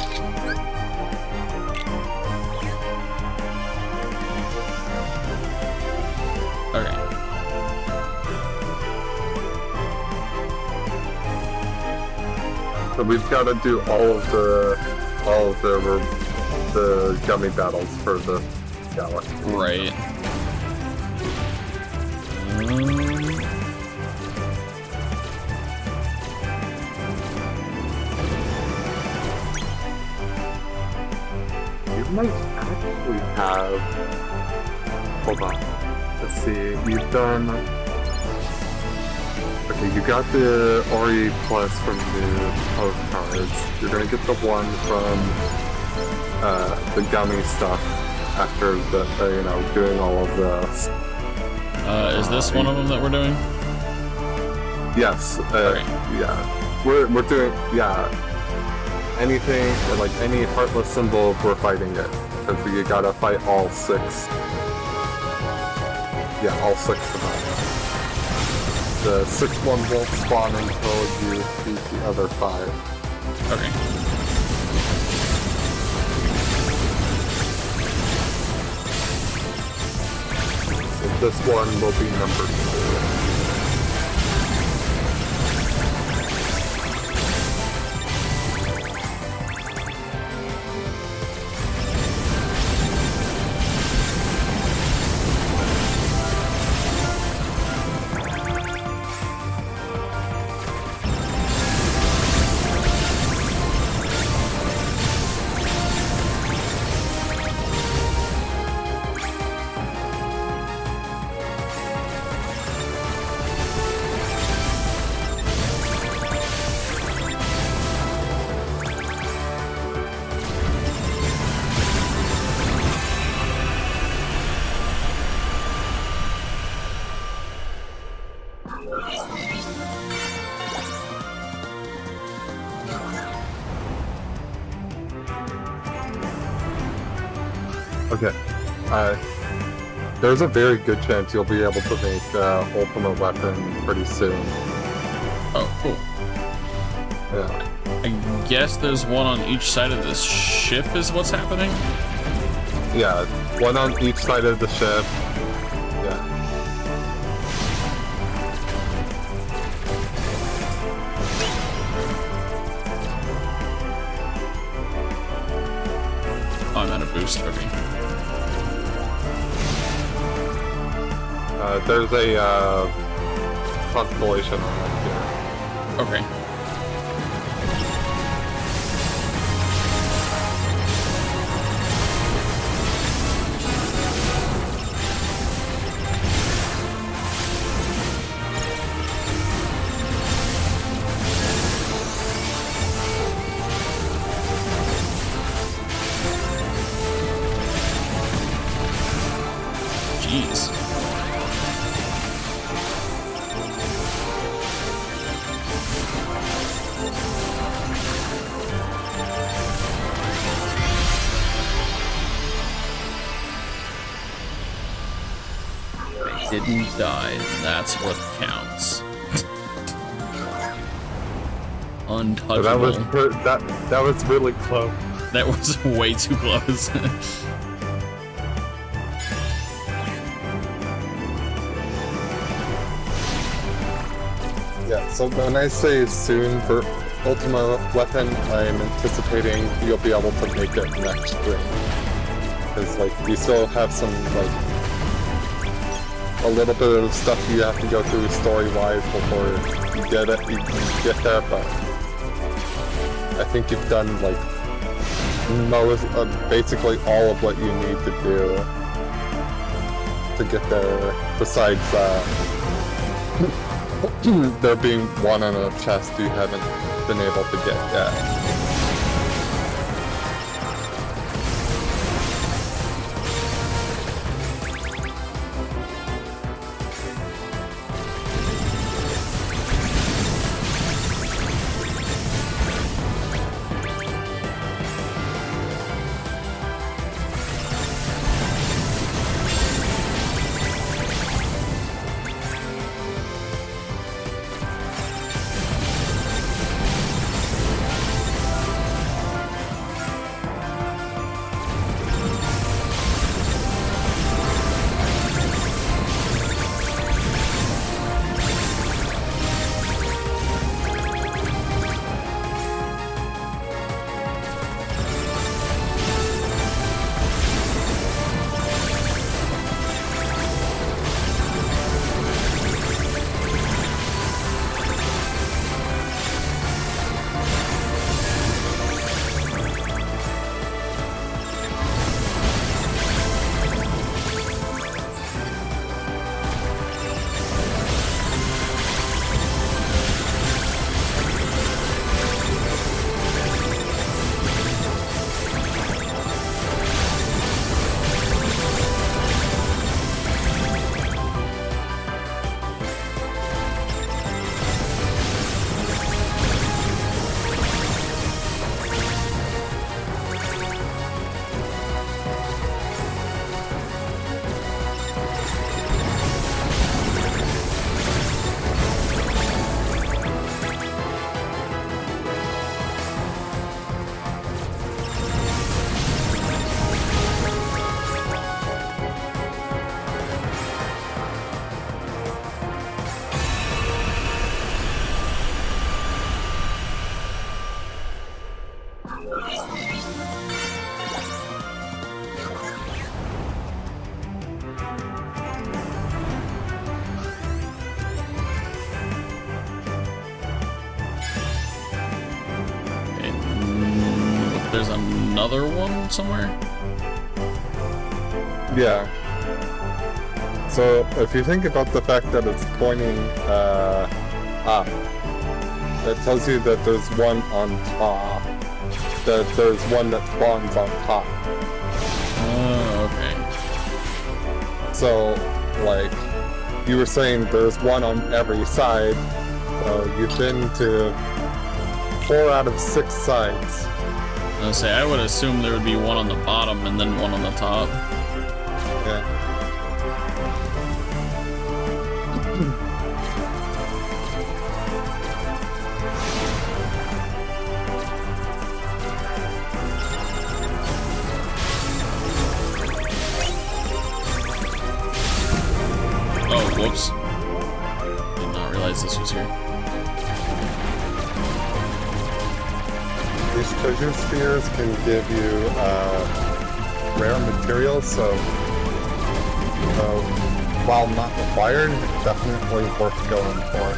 So we've got to do all of the gummy battles for the galaxy. Right. You might actually have... Hold on. Let's see. You've done... Okay, you got the Ori Plus from the postcards. You're gonna get the one from the gummy stuff after the, doing all of this. Is this one of them that we're doing? Yes. Okay. Yeah. We're doing... Yeah. Anything, like any heartless symbol, we're fighting it. Because you gotta fight all 6. Yeah, all 6 of them. The 6th one won't spawn until you beat the other 5. Okay. So this one will be number 2. Okay. There's a very good chance you'll be able to make ultimate weapon pretty soon. Oh, cool. Yeah. I guess there's one on each side of this ship is what's happening? Yeah, one on each side of the ship. Yeah. Oh, I'm out of boost. Okay. There's a constellation on right here. Okay. Jeez. They didn't die, and that's what counts. Untouchable. That was really close. That was way too close. Yeah, so when I say soon for Ultima Weapon, I'm anticipating you'll be able to make it next spring. Because, like, you still have some, like, a little bit of stuff you have to go through story-wise before you get there, but I think you've done, like, basically all of what you need to do to get there, besides there being one on a chest you haven't been able to get yet. There's another one somewhere? Yeah. So if you think about the fact that it's pointing up, it tells you that there's one on top. That there's one that spawns on top. Oh, okay. So, like, you were saying there's one on every side. So you've been to 4 out of 6 sides. I say I would assume there would be one on the bottom and then one on the top. Yeah. Oh, whoops. Did not realize this was here. These treasure spheres can give you rare materials, so while not required, it's definitely worth going for.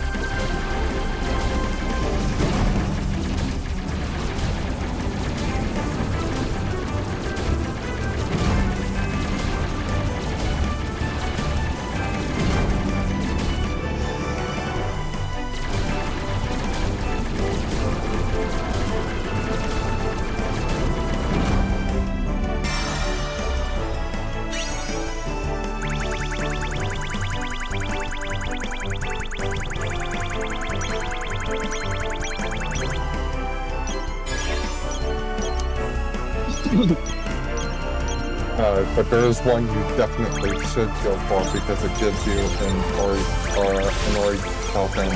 But there is one you definitely should go for because it gives you an Ori token,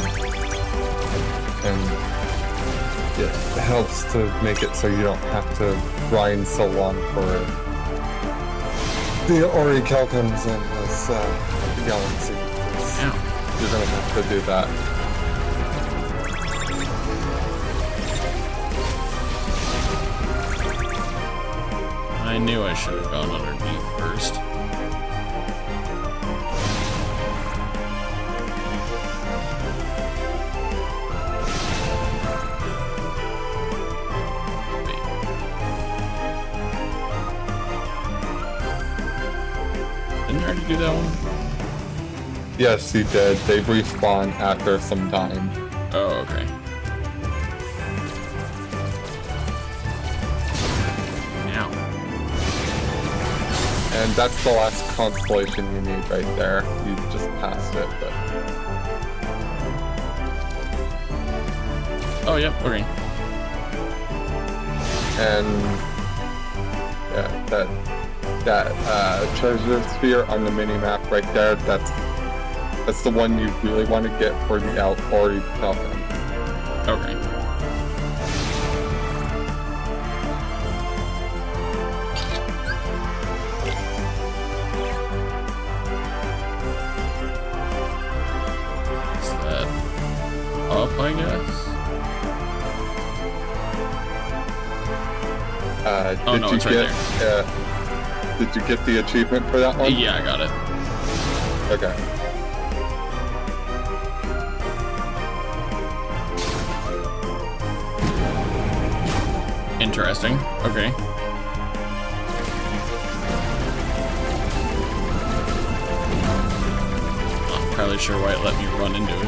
and it helps to make it so you don't have to grind so long for the Ori Kelkins in this galaxy. You're gonna have to do that. I knew I should have gone underneath first. Wait. Didn't I already do that one? Yes, you did. They respawn after some time. Oh, okay. And that's the last constellation you need right there. You just passed it, but... Oh, yep, okay. And... yeah, that treasure sphere on the mini-map right there, that's the one you really want to get for the Ori Falcon. Okay. Up, I guess. Did you get? Did you get the achievement for that one? Yeah, I got it. Okay. Interesting. Okay. Not entirely sure why it let me run into it.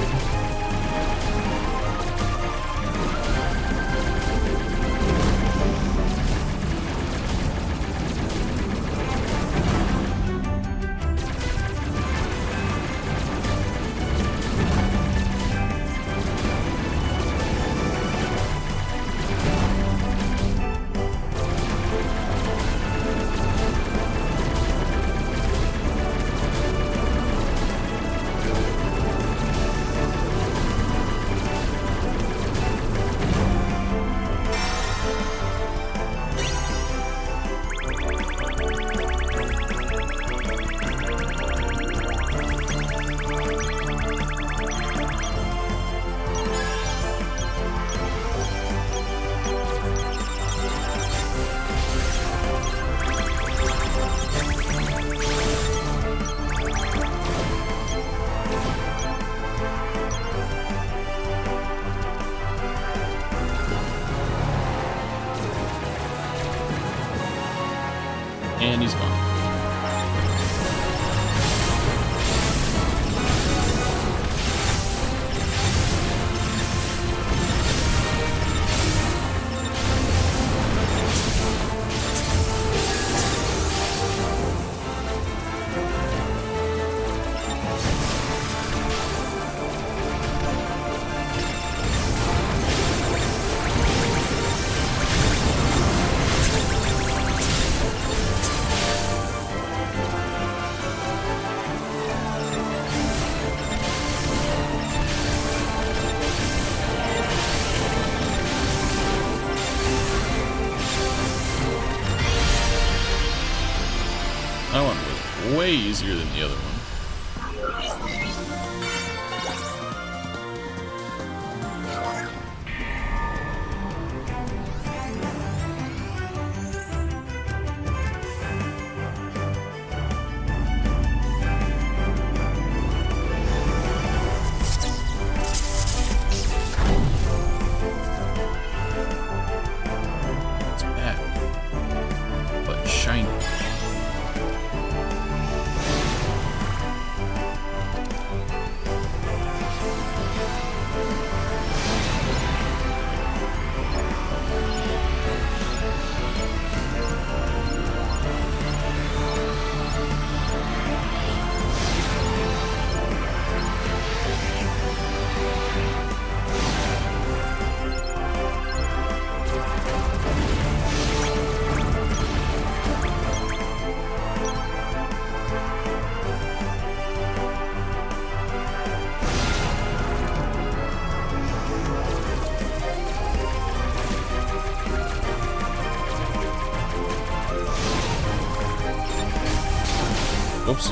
And he's gone. way easier than the other one. It's back, but shiny. Oops.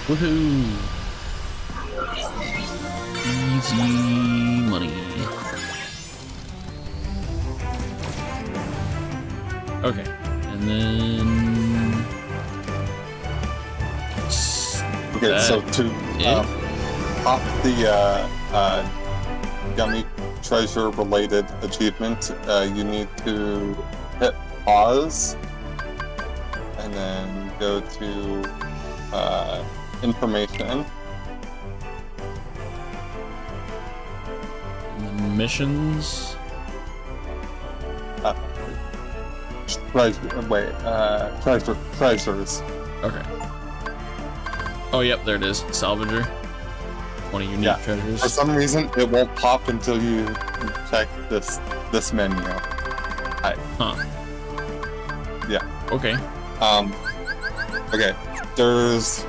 Woohoo! Easy money. Okay, and then. Okay, so to pop the gummy treasure related achievement, you need to hit pause and then go to information. Missions. Treasures. Okay. Oh, yep, there it is. Salvager. 20 unique treasures. For some reason, it won't pop until you check this menu. Huh. Yeah. Okay. Okay. There's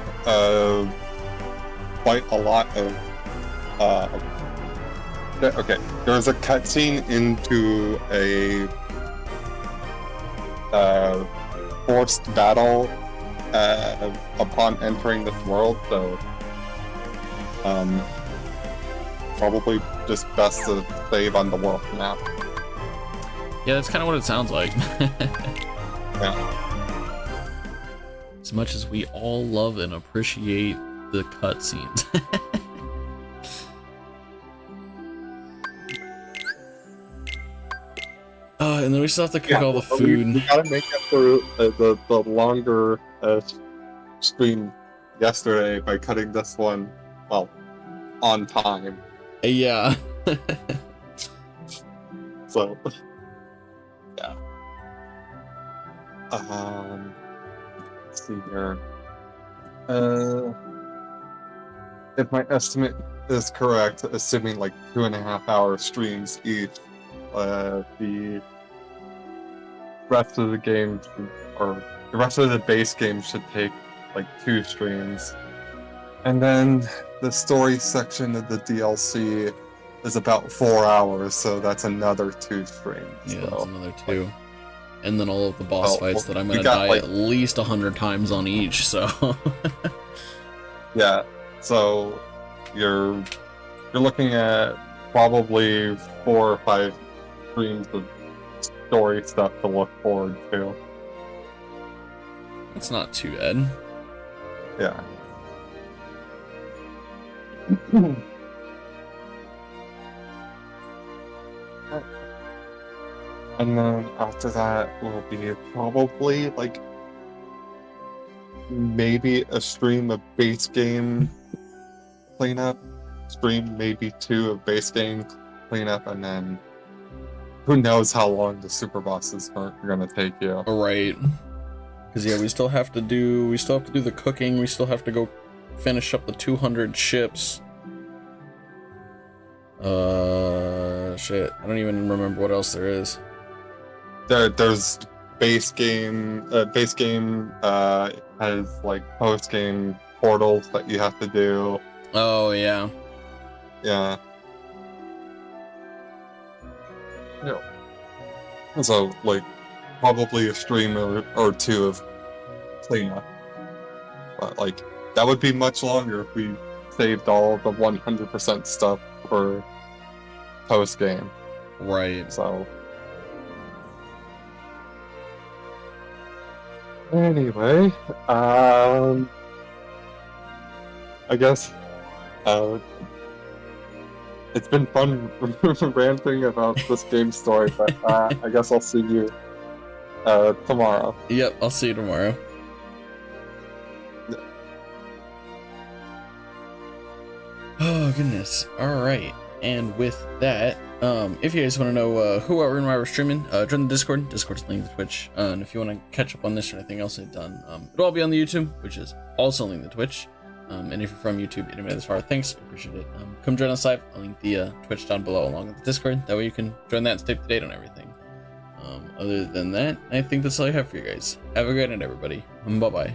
quite a lot of okay. There's a cutscene into a forced battle upon entering this world. So probably just best to save on the world map. Yeah, that's kind of what it sounds like. Yeah. As much as we all love and appreciate the cutscenes. And then we still have to cook all the food. We gotta make it through the longer stream yesterday by cutting this one, well, on time. Yeah. So, yeah. Let's see here. If my estimate is correct, assuming like 2.5-hour streams each, the rest of the game, or the rest of the base game, should take like 2 streams. And then the story section of the DLC is about 4 hours, so that's another 2 streams. Yeah, so, that's another 2. And then all of the boss fights that I'm you gonna got, die like- at least 100 times on each, so... Yeah, so you're looking at probably 4 or 5 streams of story stuff to look forward to. That's not too bad. Yeah. And then after that will be probably like maybe a stream of base game cleanup, stream maybe 2 of base game cleanup, and then who knows how long the super bosses are gonna take you. Right. Because yeah, we still have to do the cooking, we still have to go finish up the 200 ships. Shit, I don't even remember what else there is. There's base game. Base game has like post game portals that you have to do. Oh yeah. Yeah. Yeah. So like probably a stream or 2 of cleanup. But like that would be much longer if we saved all the 100% stuff for post game. Right. So anyway, I guess it's been fun ranting about this game story, but I guess I'll see you tomorrow. Yep, I'll see you tomorrow. Oh goodness. Alright. And with that, if you guys want to know who or why we're streaming, join the Discord. Discord's linked to Twitch. And if you want to catch up on this or anything else I've done, it'll all be on the YouTube, which is also linked to Twitch. And if you're from YouTube and you made it this far, thanks, I appreciate it. Come join us live. I'll link the Twitch down below along with the Discord. That way you can join that and stay up to date on everything. Other than that, I think that's all I have for you guys. Have a great night, everybody. Bye-bye.